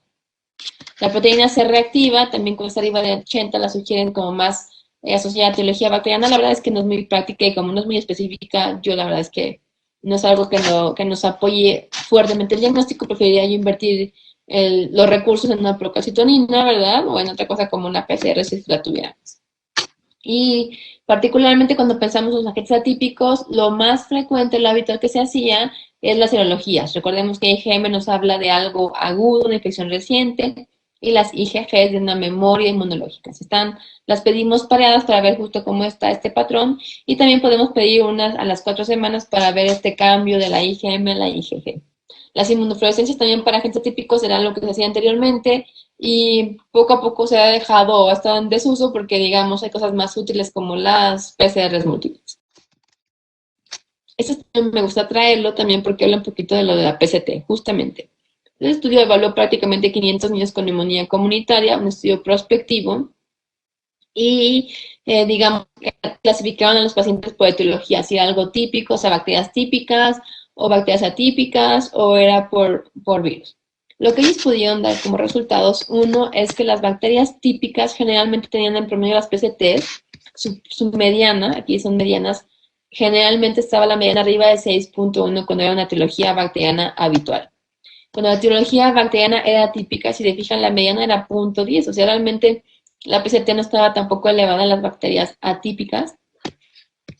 La proteína C reactiva, también cuando está arriba de 80, la sugieren como más asociada a etiología bacteriana. La verdad es que no es muy práctica y como no es muy específica, yo la verdad es que no es algo que nos apoye fuertemente el diagnóstico. Preferiría yo invertir los recursos en una procalcitonina, ¿verdad? O en otra cosa como una PCR si la tuviéramos. Y particularmente cuando pensamos en los agentes atípicos, lo más frecuente, lo habitual que se hacía es las serologías. Recordemos que IgM nos habla de algo agudo, una infección reciente, y las IgG de una memoria inmunológica. Las pedimos pareadas para ver justo cómo está este patrón, y también podemos pedir unas a las 4 semanas para ver este cambio de la IgM a la IgG. Las inmunofluorescencias también para agentes atípicos eran lo que se hacía anteriormente, y poco a poco se ha dejado o ha estado en desuso porque, digamos, hay cosas más útiles como las PCRs múltiples. Este me gusta traerlo también porque habla un poquito de lo de la PCT, justamente. El estudio evaluó prácticamente 500 niños con neumonía comunitaria, un estudio prospectivo, y digamos, clasificaban a los pacientes por etiología, si era algo típico, o sea, bacterias típicas o bacterias atípicas, o era por virus. Lo que ellos pudieron dar como resultados, uno, es que las bacterias típicas generalmente tenían en promedio las PCTs, su mediana, aquí son medianas, generalmente estaba la mediana arriba de 6.1 cuando era una etiología bacteriana habitual. Cuando la etiología bacteriana era típica, si se fijan, la mediana era 0.10, o sea, realmente la PCT no estaba tampoco elevada en las bacterias atípicas.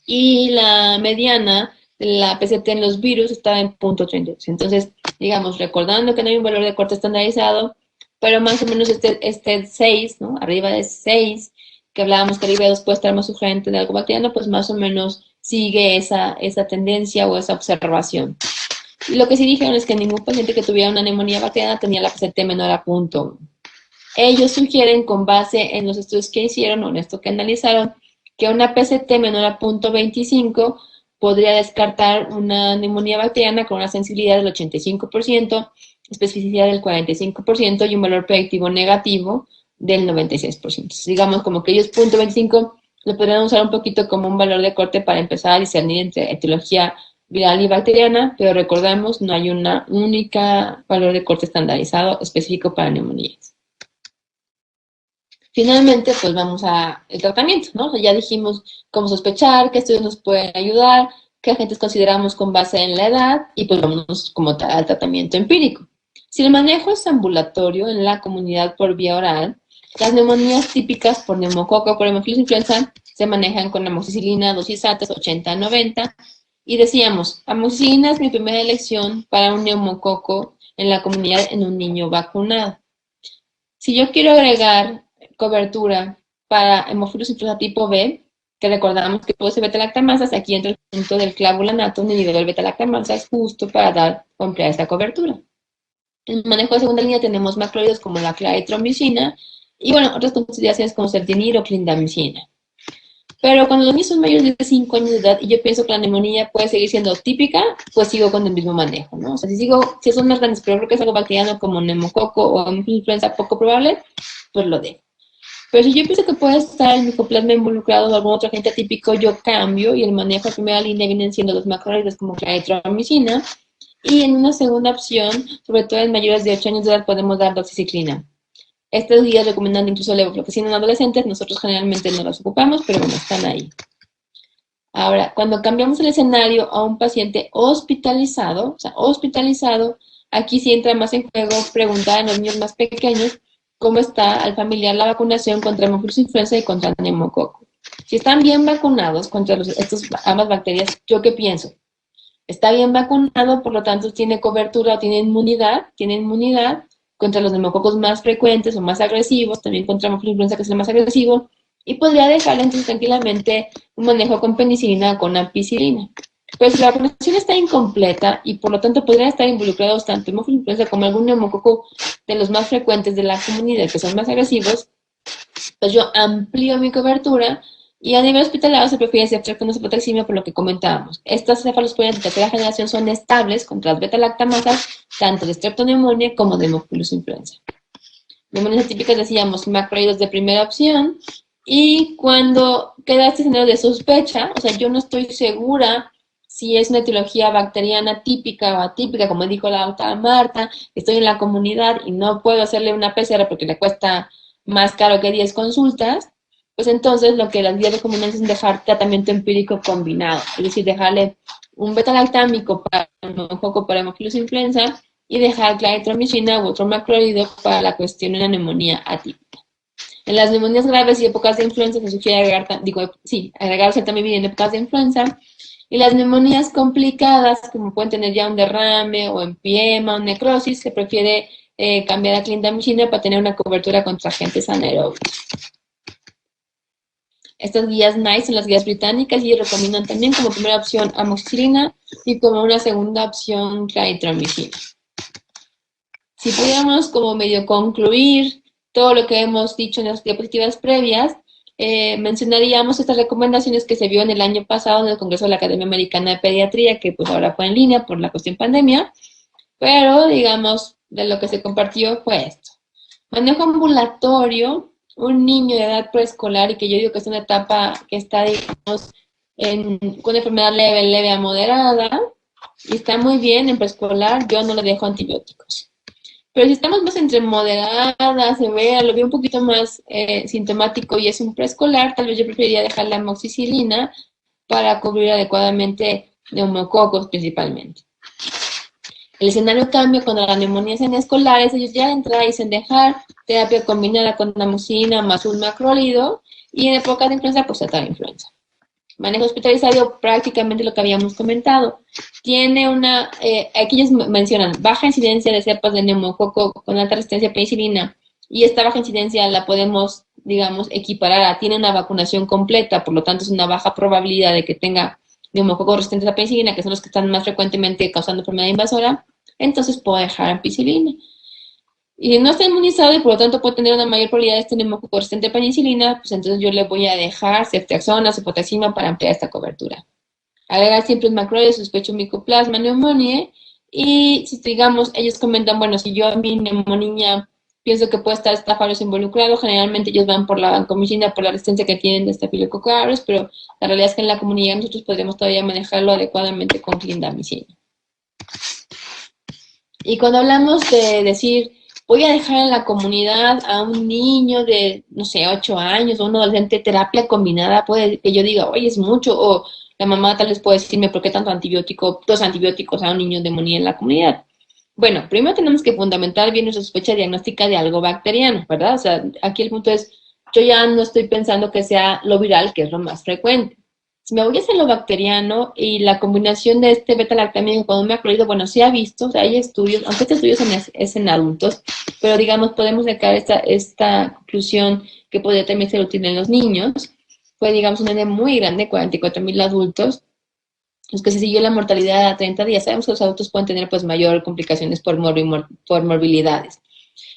Y la mediana de la PCT en los virus estaba en 0.32. Entonces, digamos, recordando que no hay un valor de corte estandarizado, pero más o menos este 6, ¿no? Arriba de 6, que hablábamos que arriba de 2 puede estar más sugerente de algo bacteriano, pues más o menos sigue esa tendencia o esa observación. Y lo que sí dijeron es que ningún paciente que tuviera una neumonía bacteriana tenía la PCT menor a 0.1. Ellos sugieren, con base en los estudios que hicieron o en esto que analizaron, que una PCT menor a 0.25 podría descartar una neumonía bacteriana con una sensibilidad del 85%, especificidad del 45% y un valor predictivo negativo del 96%. Digamos como que ellos 0.25 lo podrían usar un poquito como un valor de corte para empezar a discernir entre etiología viral y bacteriana, pero recordemos, no hay una única valor de corte estandarizado específico para neumonías. Finalmente, pues vamos al tratamiento, ¿no? O sea, ya dijimos cómo sospechar, qué estudios nos pueden ayudar, qué agentes consideramos con base en la edad, y pues vamos como tal al tratamiento empírico. Si el manejo es ambulatorio en la comunidad por vía oral, las neumonías típicas por neumococo, por Haemophilus influenza, se manejan con amoxicilina, dosis altas, 80-90, y decíamos, amoxicilina es mi primera elección para un neumococo en la comunidad en un niño vacunado. Si yo quiero agregar cobertura para Haemophilus influenza tipo B, que recordamos que produce beta-lactamasas, aquí entra el punto del clavulanato donde el beta-lactamasas justo para dar completa esta cobertura. En manejo de segunda línea tenemos macrólidos como la claritromicina y, bueno, otras consideraciones como certinir o clindamicina. Pero cuando los niños son mayores de 5 años de edad y yo pienso que la neumonía puede seguir siendo típica, pues sigo con el mismo manejo, ¿no? O sea, si son más grandes, pero creo que es algo bacteriano como neumococo o influenza poco probable, pues lo dejo. Pero si yo pienso que puede estar el micoplasma involucrado o algún otro agente atípico, yo cambio y el manejo de primera línea vienen siendo los macrólidos como claritromicina. Y en una segunda opción, sobre todo en mayores de 8 años de edad, podemos dar doxiciclina. Estas guías recomiendan incluso levofloxacina en adolescentes, nosotros generalmente no las ocupamos, pero bueno, están ahí. Ahora, cuando cambiamos el escenario a un paciente hospitalizado, aquí sí entra más en juego preguntar a los niños más pequeños cómo está al familiar la vacunación contra Haemophilus influenza y contra el neumococo. Si están bien vacunados contra ambas bacterias, ¿yo qué pienso? Está bien vacunado, por lo tanto tiene cobertura o tiene inmunidad contra los neumococos más frecuentes o más agresivos, también contra Haemophilus influenza, que es el más agresivo, y podría dejarle entonces tranquilamente un manejo con penicilina o con ampicilina. Pero si la vacunación está incompleta y por lo tanto podrían estar involucrados tanto Haemophilus influenza como algún neumococo de los más frecuentes de la comunidad, que son más agresivos, pues yo amplío mi cobertura y a nivel hospitalario se prefiere hacer con cefalotaximia por lo que comentábamos. Estas cefalosporinas de tercera generación son estables contra las beta-lactamasas, tanto de streptoneumonía como de Haemophilus influenza. Neumonías típicas decíamos macrólidos de primera opción, y cuando queda este escenario de sospecha, o sea, yo no estoy segura si es una etiología bacteriana típica o atípica, como dijo la doctora Marta, estoy en la comunidad y no puedo hacerle una PCR porque le cuesta más caro que 10 consultas, pues entonces lo que las guías recomiendan es dejar tratamiento empírico combinado, es decir, dejarle un beta-lactámico para un poco para Haemophilus influenza y dejar claritromicina u otro macrólido para la cuestión de una neumonía atípica. En las neumonías graves y épocas de influenza se sugiere agregar también en épocas de influenza. Y las neumonías complicadas, como pueden tener ya un derrame o empiema o necrosis, se prefiere cambiar a clindamicina para tener una cobertura contra agentes anaerobios. Estas guías NICE son las guías británicas y recomiendan también como primera opción amoxicilina y como una segunda opción claritromicina. Si pudiéramos como medio concluir todo lo que hemos dicho en las diapositivas previas, mencionaríamos estas recomendaciones que se vio en el año pasado en el Congreso de la Academia Americana de Pediatría, que pues ahora fue en línea por la cuestión pandemia, pero digamos, de lo que se compartió fue esto. Manejo ambulatorio, un niño de edad preescolar, y que yo digo que es una etapa que está, digamos, con enfermedad leve a moderada, y está muy bien en preescolar, yo no le dejo antibióticos. Pero si estamos más entre moderada, severa, lo veo un poquito más sintomático y es un preescolar, tal vez yo preferiría dejar la amoxicilina para cubrir adecuadamente neumococos principalmente. El escenario cambia cuando la neumonía es en escolares, ellos ya de entrada dicen dejar terapia combinada con amoxicilina más un macrólido, y en época de influenza, pues tratar influenza. Manejo hospitalizado, prácticamente lo que habíamos comentado. Tiene aquí ellos mencionan baja incidencia de cepas de neumococo con alta resistencia a penicilina, y esta baja incidencia la podemos, digamos, equiparar a tiene una vacunación completa, por lo tanto es una baja probabilidad de que tenga neumococo resistentes a penicilina, que son los que están más frecuentemente causando enfermedad invasora, entonces puedo dejar ampicilina. Y no está inmunizado y por lo tanto puede tener una mayor probabilidad de este neumococo resistente a penicilina, pues entonces yo le voy a dejar ceftriaxona, cefotaxima para ampliar esta cobertura. Agregar siempre un macrólido, sospecho micoplasma, neumonía. Y si digamos, ellos comentan, bueno, si yo a mi neumonía pienso que puede estar Staphylococcus involucrado, generalmente ellos van por la vancomicina, por la resistencia que tienen de Staphylococcus aureus, pero la realidad es que en la comunidad nosotros podríamos todavía manejarlo adecuadamente con clindamicina. Y cuando hablamos de decir, voy a dejar en la comunidad a un niño de, no sé, 8 años o un adolescente, terapia combinada, puede que yo diga, oye, es mucho, o la mamá tal vez puede decirme, ¿por qué tanto antibiótico, 2 antibióticos a un niño de neumonía en la comunidad? Bueno, primero tenemos que fundamentar bien nuestra sospecha diagnóstica de algo bacteriano, ¿verdad? O sea, aquí el punto es, yo ya no estoy pensando que sea lo viral, que es lo más frecuente. Si me voy a hacer lo bacteriano y la combinación de este beta-lactamina con un macrolídeo, bueno, sí ha visto, o sea, hay estudios, aunque este estudio es en adultos, pero digamos, podemos sacar esta conclusión que podría también ser útil en los niños. Fue, digamos, un N muy grande, 44.000 adultos, los que se siguió la mortalidad a 30 días. Sabemos que los adultos pueden tener pues mayor complicaciones por morbilidades.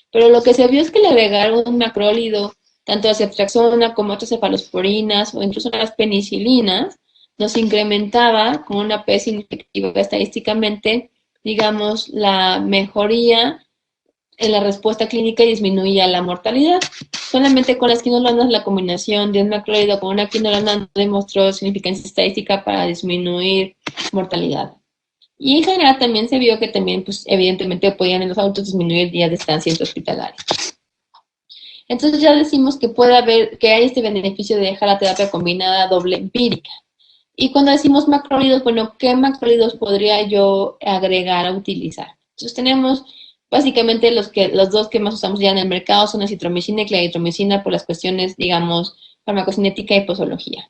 Pero lo que se vio es que le agregaron un macrólido, tanto a ceftriaxona como a otras cefalosporinas o incluso a las penicilinas, nos incrementaba con una P significativa estadísticamente, digamos, la mejoría en la respuesta clínica y disminuía la mortalidad. Solamente con las quinolanas, la combinación de un macrólido con una quinolona no demostró significancia estadística para disminuir mortalidad. Y en general también se vio que también, pues, evidentemente podían en los adultos disminuir días de estancia hospitalaria. Entonces ya decimos que puede haber, que hay este beneficio de dejar la terapia combinada doble empírica. Y cuando decimos macrólidos, bueno, ¿qué macrólidos podría yo agregar a utilizar? Entonces tenemos básicamente los dos que más usamos ya en el mercado son la citromicina y claritromicina por las cuestiones, digamos, farmacocinética y posología.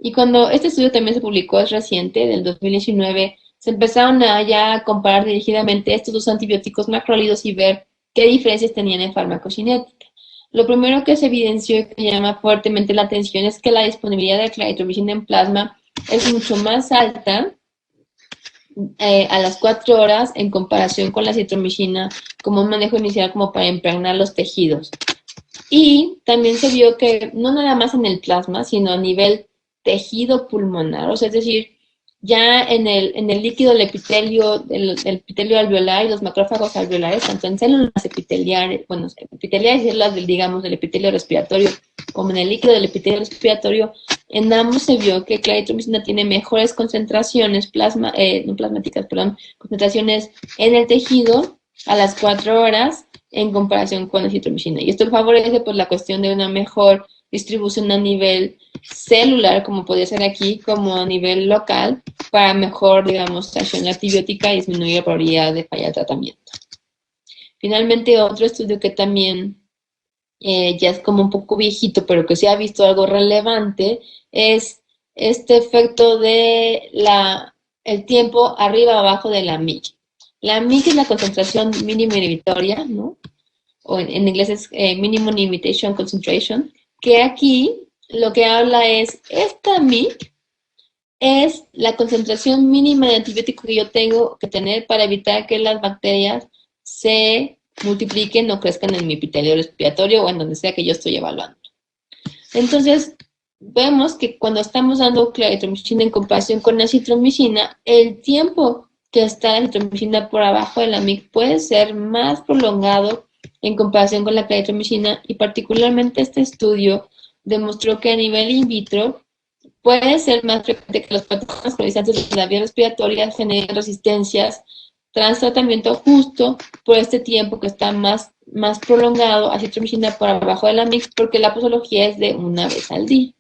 Y cuando este estudio también se publicó, es reciente, del 2019, se empezaron a ya comparar dirigidamente estos dos antibióticos macrólidos y ver qué diferencias tenían en farmacocinética. Lo primero que se evidenció y que llama fuertemente la atención es que la disponibilidad de claritromicina en plasma es mucho más alta a las 4 horas en comparación con la citromicina como un manejo inicial como para impregnar los tejidos. Y también se vio que no nada más en el plasma, sino a nivel tejido pulmonar, o sea, es decir, ya en el líquido del epitelio, el epitelio alveolar y los macrófagos alveolares, tanto en células epiteliares, bueno, epiteliares y células del, digamos, del epitelio respiratorio, como en el líquido del epitelio respiratorio, en ambos se vio que claritromicina tiene mejores concentraciones, no plasmáticas, perdón, concentraciones en el tejido a las 4 horas en comparación con la citromicina. Y esto favorece pues la cuestión de una mejor distribución a nivel celular, como podría ser aquí, como a nivel local, para mejor, digamos, acción antibiótica y disminuir la probabilidad de falla de tratamiento. Finalmente, otro estudio que también ya es como un poco viejito, pero que se ha visto algo relevante, es este efecto de el tiempo arriba o abajo de la MIC. La MIC es la concentración mínima inhibitoria, ¿no? O en inglés es Minimum Inhibition Concentration, que aquí lo que habla es, esta MIC es la concentración mínima de antibiótico que yo tengo que tener para evitar que las bacterias se multipliquen o crezcan en mi epitelio respiratorio o en donde sea que yo estoy evaluando. Entonces, vemos que cuando estamos dando claritromicina en comparación con la citromicina, el tiempo que está la citromicina por abajo de la MIC puede ser más prolongado en comparación con la claritromicina y particularmente este estudio demostró que a nivel in vitro puede ser más frecuente que los patógenos colonizantes de la vía respiratoria generen resistencias tras tratamiento justo por este tiempo que está más prolongado a citromicina por abajo de la MIC porque la posología es de una vez al día.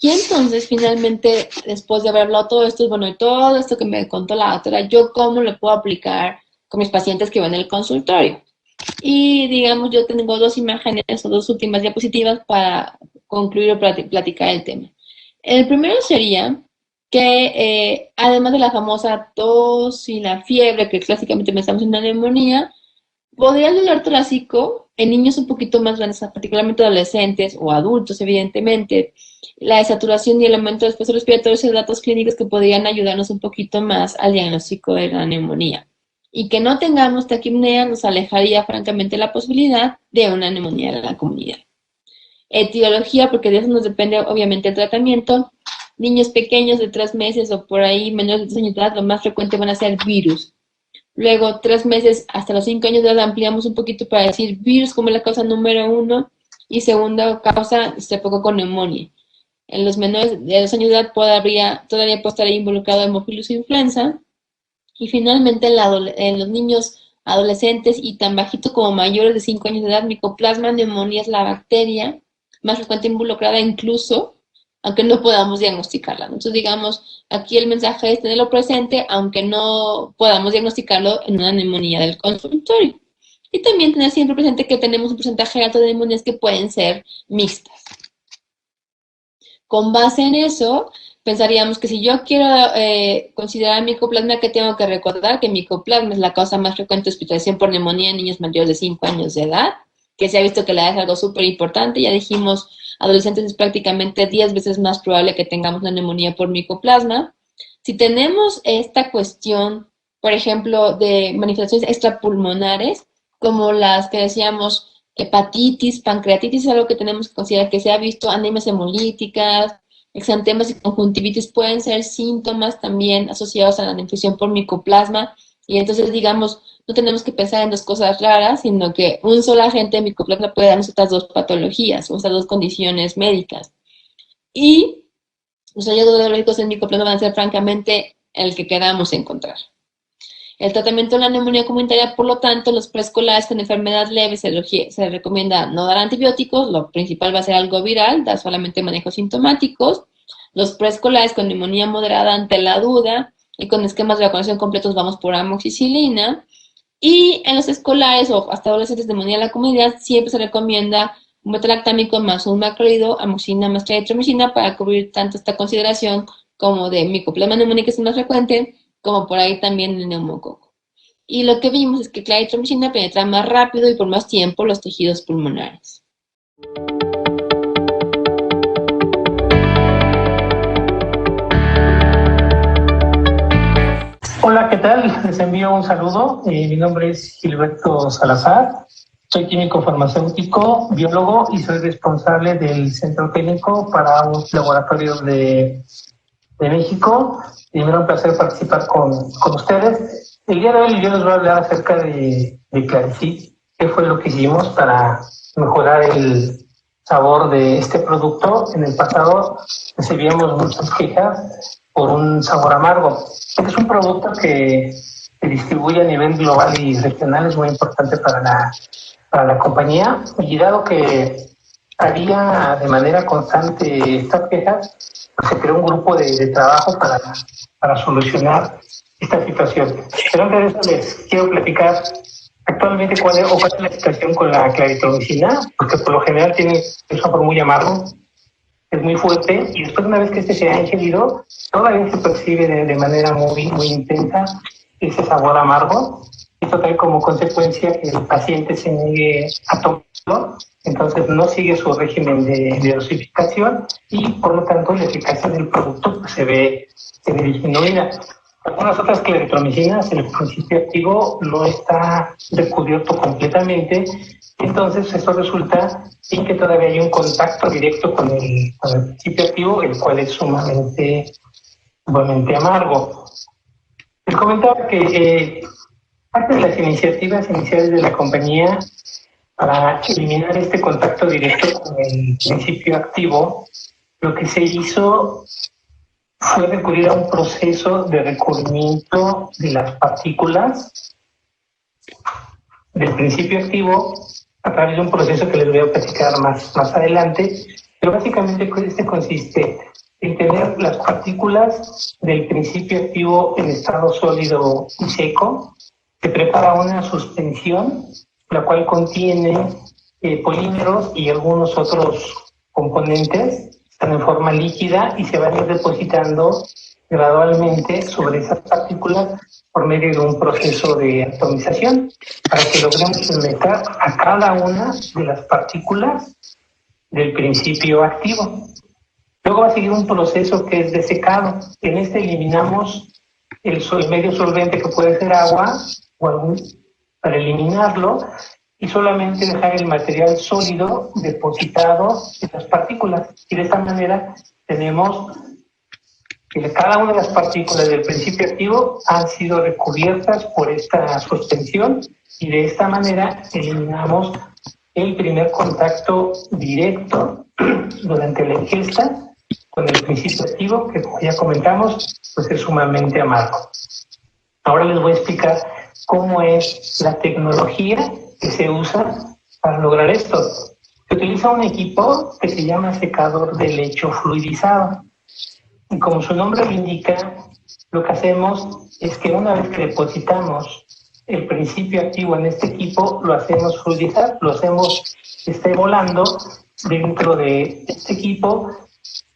Y entonces, finalmente, después de haber hablado todo esto, bueno, y todo esto que me contó la doctora, ¿yo cómo lo puedo aplicar con mis pacientes que van en el consultorio? Y, digamos, yo tengo 2 imágenes o 2 últimas diapositivas para concluir o platicar el tema. El primero sería que, además de la famosa tos y la fiebre, que clásicamente pensamos en una neumonía, podría el dolor torácico en niños un poquito más grandes, particularmente adolescentes o adultos, evidentemente, la desaturación y el aumento del espacio respiratorio son datos clínicos que podrían ayudarnos un poquito más al diagnóstico de la neumonía. Y que no tengamos taquipnea nos alejaría francamente la posibilidad de una neumonía en la comunidad. Etiología, porque de eso nos depende obviamente el tratamiento. niños pequeños de 3 meses o por ahí menores de 3 años de edad, lo más frecuente van a ser virus. Luego, 3 meses hasta los 5 años de edad ampliamos un poquito para decir virus como la causa número uno y segunda causa, con neumonía. En los menores de 2 años de edad todavía puede estar involucrado Haemophilus influenza. Y finalmente en los niños adolescentes y tan bajito como mayores de 5 años de edad, Mycoplasma pneumoniae es la bacteria más frecuente involucrada incluso, aunque no podamos diagnosticarla. Entonces, digamos, aquí el mensaje es tenerlo presente, aunque no podamos diagnosticarlo en una neumonía del consultorio. Y también tener siempre presente que tenemos un porcentaje alto de neumonías que pueden ser mixtas. Con base en eso, pensaríamos que si yo quiero considerar micoplasma, ¿qué tengo que recordar? Que micoplasma es la causa más frecuente de hospitalización por neumonía en niños mayores de 5 años de edad, que se ha visto que la edad es algo súper importante. Ya dijimos, adolescentes es prácticamente 10 veces más probable que tengamos una neumonía por micoplasma. Si tenemos esta cuestión, por ejemplo, de manifestaciones extrapulmonares, como las que decíamos, hepatitis, pancreatitis, es algo que tenemos que considerar que se ha visto, anemias hemolíticas, exantemas y conjuntivitis pueden ser síntomas también asociados a la infección por micoplasma. Y entonces, digamos, no tenemos que pensar en dos cosas raras, sino que un solo agente de micoplasma puede darnos estas dos patologías, o estas dos condiciones médicas. Y los hallazgos biológicos en micoplasma van a ser francamente el que queramos encontrar. El tratamiento de la neumonía comunitaria, por lo tanto, los preescolares con enfermedad leve se recomienda no dar antibióticos, lo principal va a ser algo viral, dar solamente manejos sintomáticos. Los preescolares con neumonía moderada ante la duda y con esquemas de vacunación completos vamos por amoxicilina. Y en los escolares o hasta adolescentes de neumonía de la comunidad siempre se recomienda un metalactámico más un macrolido, amoxicilina más claritromicina para cubrir tanto esta consideración como de micoplasma neumonía, que es más frecuente, como por ahí también el neumococo. Y lo que vimos es que claritromicina penetra más rápido y por más tiempo los tejidos pulmonares. Hola, ¿qué tal? Les envío un saludo. Mi nombre es Gilberto Salazar. Soy químico farmacéutico, biólogo y soy responsable del Centro Clínico para un laboratorio de México. Y me da un placer participar con ustedes. El día de hoy yo les voy a hablar acerca de Claricid, qué fue lo que hicimos para mejorar el sabor de este producto. En el pasado recibíamos muchas quejas por un sabor amargo. Es un producto que se distribuye a nivel global y regional, es muy importante para la compañía, y dado que había de manera constante estas quejas, se creó un grupo de trabajo para solucionar esta situación. Pero antes de eso les quiero platicar actualmente cuál es la situación con la claritromicina, porque por lo general tiene un sabor muy amargo, es muy fuerte, y después, una vez que este se ha ingerido, todavía se percibe de manera muy intensa ese sabor amargo. Esto trae como consecuencia que el paciente se niegue a tomarlo, entonces no sigue su régimen de dosificación y por lo tanto la eficacia del producto pues, se ve disminuida. Algunas otras claritromicinas, el principio activo no está descubierto completamente, entonces eso resulta en que todavía hay un contacto directo con el principio activo, el cual es sumamente amargo. Les comentaba que parte de las iniciativas iniciales de la compañía para eliminar este contacto directo con el principio activo, lo que se hizo fue recurrir a un proceso de recubrimiento de las partículas del principio activo a través de un proceso que les voy a platicar más adelante, pero básicamente este consiste en tener las partículas del principio activo en estado sólido y seco. Se prepara una suspensión, la cual contiene polímeros y algunos otros componentes, están en forma líquida y se van a ir depositando gradualmente sobre esas partículas por medio de un proceso de atomización para que logremos enmezclar a cada una de las partículas del principio activo. Luego va a seguir un proceso que es de secado. En este eliminamos el medio solvente, que puede ser agua o algún, para eliminarlo y solamente dejar el material sólido depositado en las partículas. Y de esta manera tenemos que cada una de las partículas del principio activo han sido recubiertas por esta suspensión y de esta manera eliminamos el primer contacto directo durante la ingesta con el principio activo, que como ya comentamos, pues es sumamente amargo. Ahora les voy a explicar cómo es la tecnología que se usa para lograr esto. Se utiliza un equipo que se llama secador de lecho fluidizado. Y como su nombre lo indica, lo que hacemos es que una vez que depositamos el principio activo en este equipo, lo hacemos fluidizar, lo hacemos que esté volando dentro de este equipo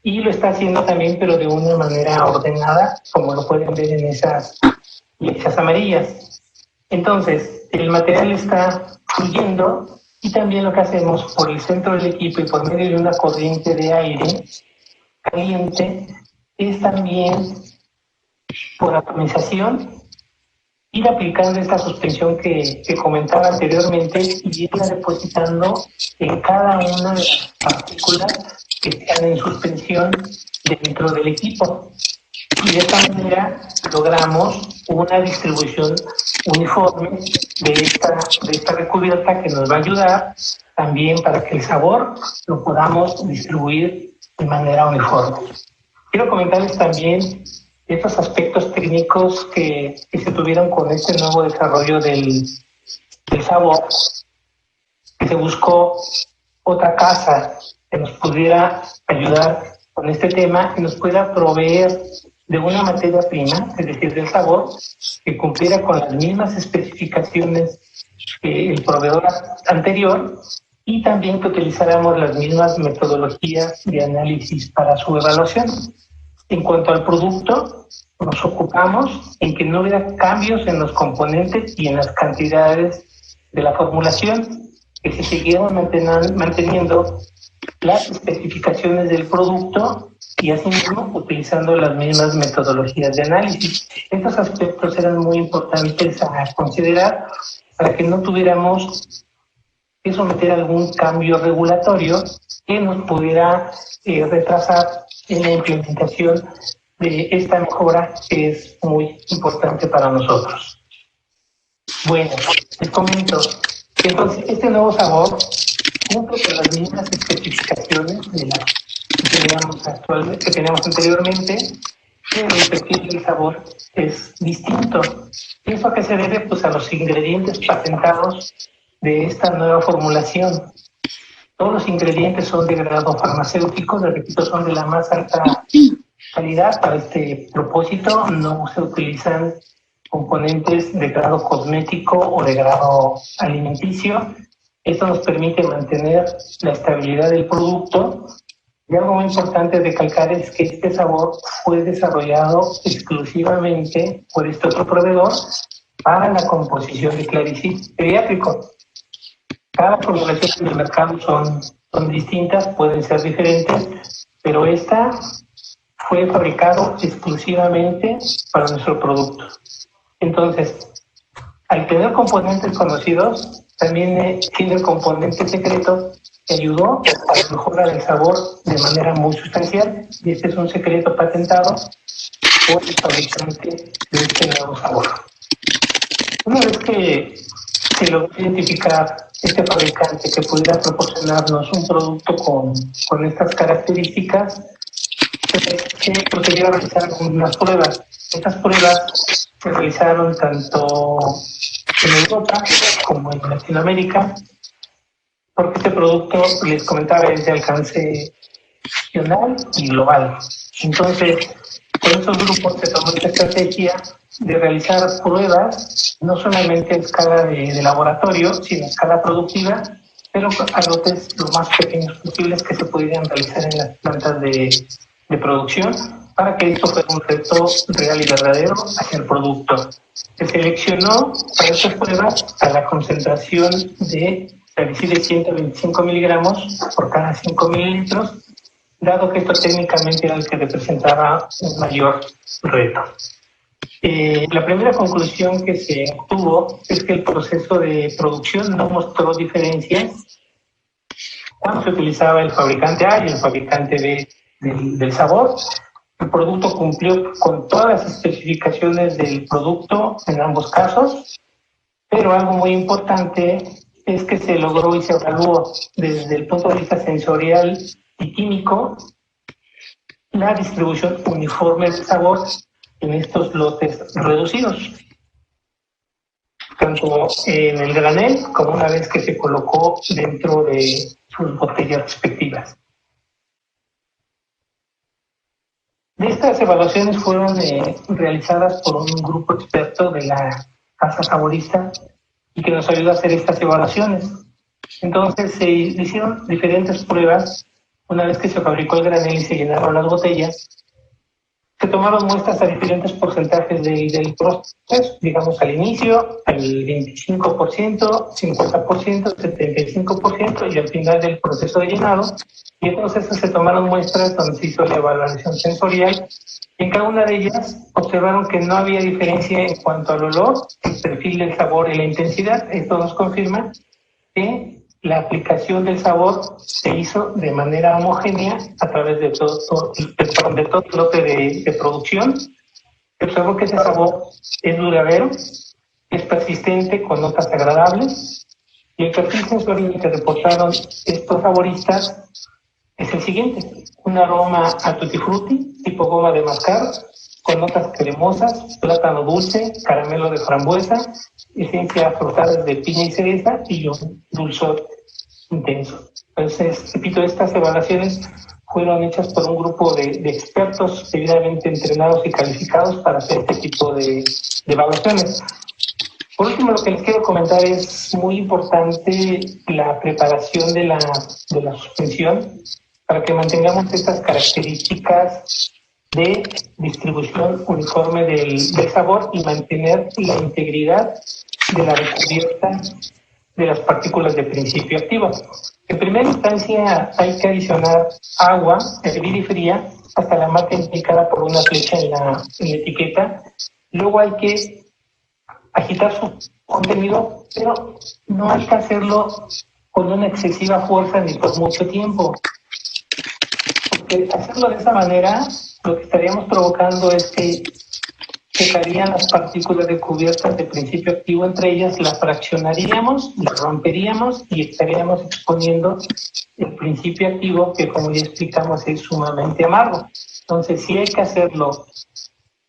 y lo está haciendo también, pero de una manera ordenada, como lo pueden ver en esas flechas amarillas. Entonces, el material está fluyendo y también lo que hacemos por el centro del equipo y por medio de una corriente de aire caliente es también por atomización ir aplicando esta suspensión que comentaba anteriormente y irla depositando en cada una de las partículas que están en suspensión dentro del equipo. Y de esta manera logramos una distribución uniforme de esta recubierta que nos va a ayudar también para que el sabor lo podamos distribuir de manera uniforme. Quiero comentarles también estos aspectos técnicos que se tuvieron con este nuevo desarrollo del sabor, que se buscó otra casa que nos pudiera ayudar con este tema y nos pueda proveer de una materia prima, es decir, del sabor, que cumpliera con las mismas especificaciones que el proveedor anterior y también que utilizáramos las mismas metodologías de análisis para su evaluación. En cuanto al producto, nos ocupamos en que no hubiera cambios en los componentes y en las cantidades de la formulación, que se siguieran manteniendo las especificaciones del producto y asimismo utilizando las mismas metodologías de análisis. Estos aspectos eran muy importantes a considerar para que no tuviéramos que someter a algún cambio regulatorio que nos pudiera retrasar en la implementación de esta mejora que es muy importante para nosotros. Bueno, les comento. Entonces, este nuevo sabor cumple con las mismas especificaciones de las que teníamos anteriormente, pero el perfil del sabor es distinto. ¿Y eso a qué se debe? Pues a los ingredientes patentados de esta nueva formulación. Todos los ingredientes son de grado farmacéutico, les repito, son de la más alta calidad. Para este propósito no se utilizan componentes de grado cosmético o de grado alimenticio. Esto nos permite mantener la estabilidad del producto. Y algo muy importante recalcar es que este sabor fue desarrollado exclusivamente por este otro proveedor para la composición de Claricid pediátrico. Cada formulación en el mercado son distintas, pueden ser diferentes, pero esta fue fabricado exclusivamente para nuestro producto. Entonces, al tener componentes conocidos, también tiene el componente secreto que ayudó a mejorar el sabor de manera muy sustancial, y este es un secreto patentado por el fabricante de este nuevo sabor. Una vez que se logró identificar este fabricante que pudiera proporcionarnos un producto con estas características, se procedió a realizar unas pruebas. Estas pruebas se realizaron tanto en Europa como en Latinoamérica, porque este producto, les comentaba, es de alcance nacional y global. Entonces, con estos grupos se tomó esta estrategia de realizar pruebas, no solamente a escala de laboratorio, sino a escala productiva, pero a lotes lo más pequeños posibles que se pudieran realizar en las plantas de producción, para que esto fuera un reto real y verdadero hacia el producto. Se seleccionó para estas pruebas a la concentración de Claricid de 125 miligramos por cada 5 mililitros, dado que esto técnicamente era el que representaba un mayor reto. La primera conclusión que se obtuvo es que el proceso de producción no mostró diferencias cuando se utilizaba el fabricante A y el fabricante B del sabor, El producto cumplió con todas las especificaciones del producto en ambos casos, pero algo muy importante es que se logró y se evaluó desde el punto de vista sensorial y químico la distribución uniforme del sabor en estos lotes reducidos, tanto en el granel como una vez que se colocó dentro de sus botellas respectivas. Estas evaluaciones fueron realizadas por un grupo experto de la Casa Saborista y que nos ayudó a hacer estas evaluaciones. Entonces se hicieron diferentes pruebas. Una vez que se fabricó el granel y se llenaron las botellas, se tomaron muestras a diferentes porcentajes del proceso, digamos al inicio, al 25%, 50%, 75% y al final del proceso de llenado. Y entonces se tomaron muestras donde se hizo la evaluación sensorial. En cada una de ellas observaron que no había diferencia en cuanto al olor, el perfil del sabor y la intensidad. Esto nos confirma que la aplicación del sabor se hizo de manera homogénea a través de todo el lote de producción. Se observó que ese sabor es duradero, es persistente, con notas agradables, y el perfil sensorial que reportaron estos saboristas es el siguiente: un aroma a tutti frutti, tipo goma de mascar, con notas cremosas, plátano dulce, caramelo de frambuesa, esencias frutales de piña y cereza y un dulzor intenso. Entonces, repito, estas evaluaciones fueron hechas por un grupo de expertos debidamente entrenados y calificados para hacer este tipo de evaluaciones. Por último, lo que les quiero comentar es muy importante la preparación de la suspensión para que mantengamos estas características de distribución uniforme del sabor y mantener la integridad de la recubierta de las partículas de principio activo. En primera instancia hay que adicionar agua hervida y fría hasta la marca indicada por una flecha en la etiqueta. Luego hay que agitar su contenido, pero no hay que hacerlo con una excesiva fuerza ni por mucho tiempo. Porque hacerlo de esa manera, lo que estaríamos provocando es que quedarían las partículas de cubiertas de principio activo entre ellas, las fraccionaríamos, las romperíamos y estaríamos exponiendo el principio activo que, como ya explicamos, es sumamente amargo. Entonces sí hay que hacerlo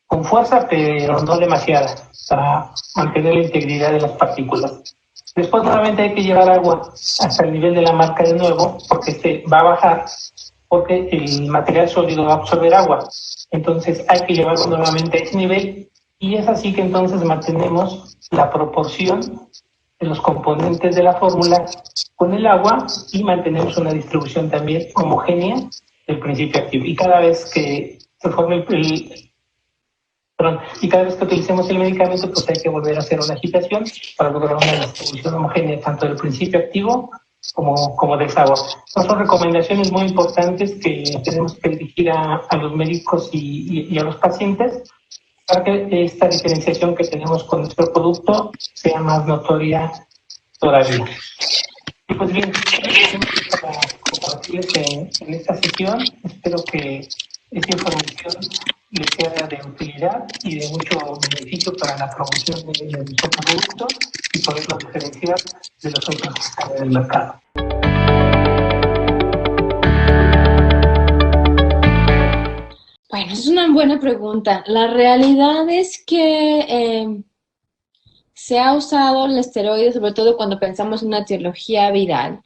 con fuerza, pero no demasiada, para mantener la integridad de las partículas. Después nuevamente hay que llevar agua hasta el nivel de la marca de nuevo, porque este va a bajar, porque el material sólido va a absorber agua. Entonces hay que llevarlo nuevamente a ese nivel y es así que entonces mantenemos la proporción de los componentes de la fórmula con el agua y mantenemos una distribución también homogénea del principio activo. Y cada vez que se forme y cada vez que utilicemos el medicamento, pues hay que volver a hacer una agitación para lograr una distribución homogénea tanto del principio activo como del sabor. Estas son recomendaciones muy importantes que tenemos que dirigir a los médicos y a los pacientes para que esta diferenciación que tenemos con nuestro producto sea más notoria todavía. Y pues bien, para compartirles en esta sesión, espero que esta información les sea de utilidad y de mucho beneficio para la promoción de nuestro producto y poderlo diferenciar de los otros que están en el mercado. Bueno, es una buena pregunta. La realidad es que se ha usado el esteroide, sobre todo cuando pensamos en una etiología viral,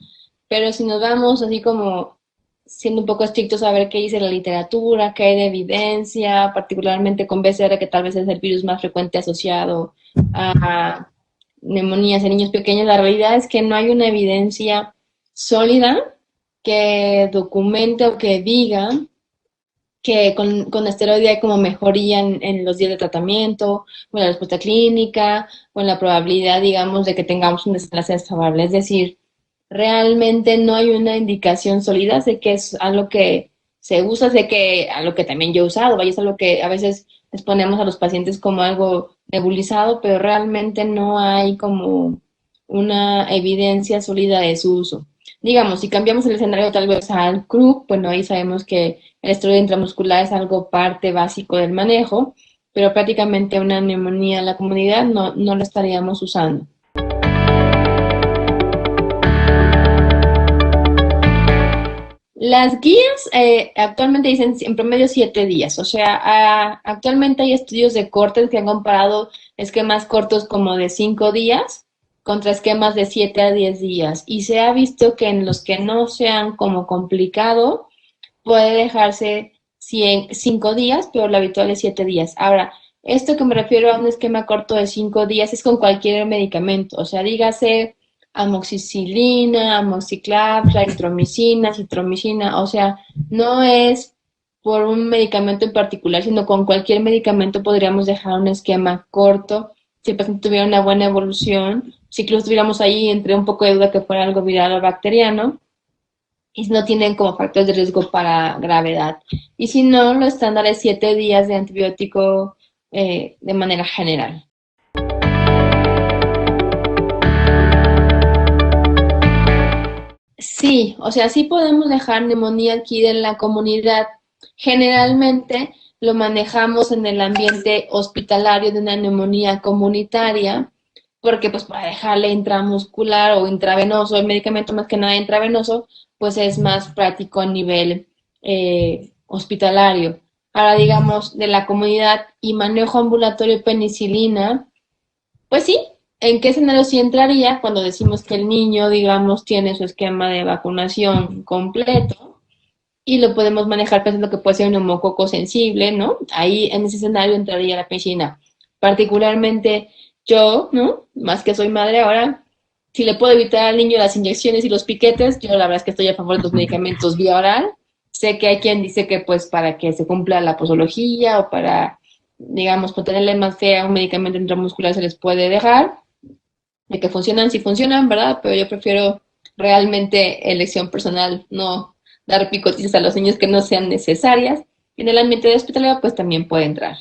pero si nos vamos así como siendo un poco estrictos a ver qué dice la literatura, qué hay de evidencia, particularmente con BCR, que tal vez es el virus más frecuente asociado a neumonías en niños pequeños, la realidad es que no hay una evidencia sólida que documente o que diga que con esteroide hay como mejoría en los días de tratamiento, o en la respuesta clínica, o en la probabilidad, digamos, de que tengamos un desenlace desfavorable. Es decir, realmente no hay una indicación sólida. Sé que es algo que se usa, sé que algo que también yo he usado, vaya, es algo que a veces les ponemos a los pacientes como algo nebulizado, pero realmente no hay como una evidencia sólida de su uso. Digamos, si cambiamos el escenario tal vez al CRUP, bueno, ahí sabemos que el esteroide intramuscular es algo parte básico del manejo, pero prácticamente una neumonía en la comunidad no lo estaríamos usando. Las guías actualmente dicen en promedio 7 días, o sea, actualmente hay estudios de cortes que han comparado esquemas cortos como de 5 días contra esquemas de 7 a 10 días y se ha visto que en los que no sean como complicado puede dejarse 5 días, pero lo habitual es 7 días. Ahora, esto que me refiero a un esquema corto de 5 días es con cualquier medicamento, o sea, dígase amoxicilina, amoxiclav, erythromicina, citromicina, o sea, no es por un medicamento en particular, sino con cualquier medicamento podríamos dejar un esquema corto si el paciente tuviera una buena evolución, si incluso estuviéramos ahí entre un poco de duda que fuera algo viral o bacteriano, y no tienen como factores de riesgo para gravedad. Y si no, lo estándar es 7 días de antibiótico de manera general. Sí, o sea, sí podemos dejar neumonía aquí en la comunidad. Generalmente lo manejamos en el ambiente hospitalario de una neumonía comunitaria, porque pues para dejarle intramuscular o intravenoso, el medicamento más que nada intravenoso, pues es más práctico a nivel hospitalario. Ahora digamos, de la comunidad y manejo ambulatorio penicilina, pues sí, ¿en qué escenario sí entraría cuando decimos que el niño, digamos, tiene su esquema de vacunación completo y lo podemos manejar pensando que puede ser un neumococo sensible, ¿no? Ahí en ese escenario entraría la penicilina. Particularmente yo, ¿no? Más que soy madre ahora, si le puedo evitar al niño las inyecciones y los piquetes, yo la verdad es que estoy a favor de los medicamentos vía oral. Sé que hay quien dice que pues para que se cumpla la posología o para, digamos, por tenerle más fe a un medicamento intramuscular se les puede dejar, de que funcionan, sí funcionan, ¿verdad? Pero yo prefiero realmente elección personal, no dar picotillos a los niños que no sean necesarias. Y en el ambiente de hospitalidad pues también puede entrar.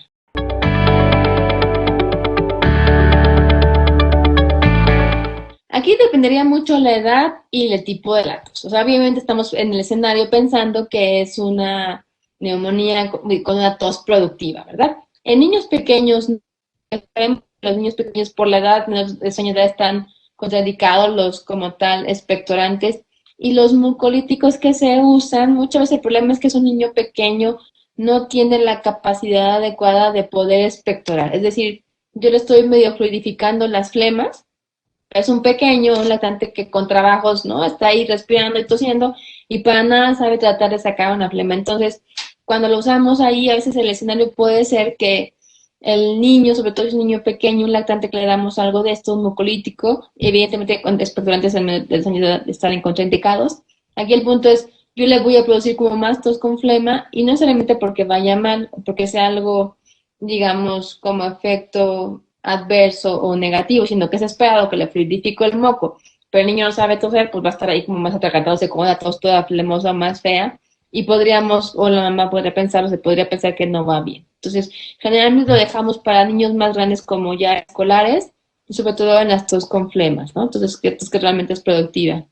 Aquí dependería mucho la edad y el tipo de la tos. O sea, obviamente estamos en el escenario pensando que es una neumonía con una tos productiva, ¿verdad? En niños pequeños, los niños pequeños por la edad, de esa edad están contraindicados los como tal expectorantes y los mucolíticos que se usan, muchas veces el problema es que es un niño pequeño no tiene la capacidad adecuada de poder expectorar. Es decir, yo le estoy medio fluidificando las flemas, es un pequeño, un lactante que con trabajos, ¿no? Está ahí respirando y tosiendo y para nada sabe tratar de sacar una flema. Entonces, cuando lo usamos ahí, a veces el escenario puede ser que el niño, sobre todo si es un niño pequeño, un lactante que le damos algo de esto, un mucolítico, evidentemente con expectorantes del sueño están contraindicados. Aquí el punto es, yo le voy a producir como más tos con flema y no necesariamente porque vaya mal, porque sea algo, digamos, como efecto adverso o negativo, sino que es esperado que le fluidifico el moco, pero el niño no sabe toser, pues va a estar ahí como más atragantándose con una tos toda flemosa más fea y podríamos, o la mamá podría pensar, o se podría pensar que no va bien. Entonces, generalmente lo dejamos para niños más grandes como ya escolares y sobre todo en las tos con flemas, ¿no? Entonces, que realmente es productiva.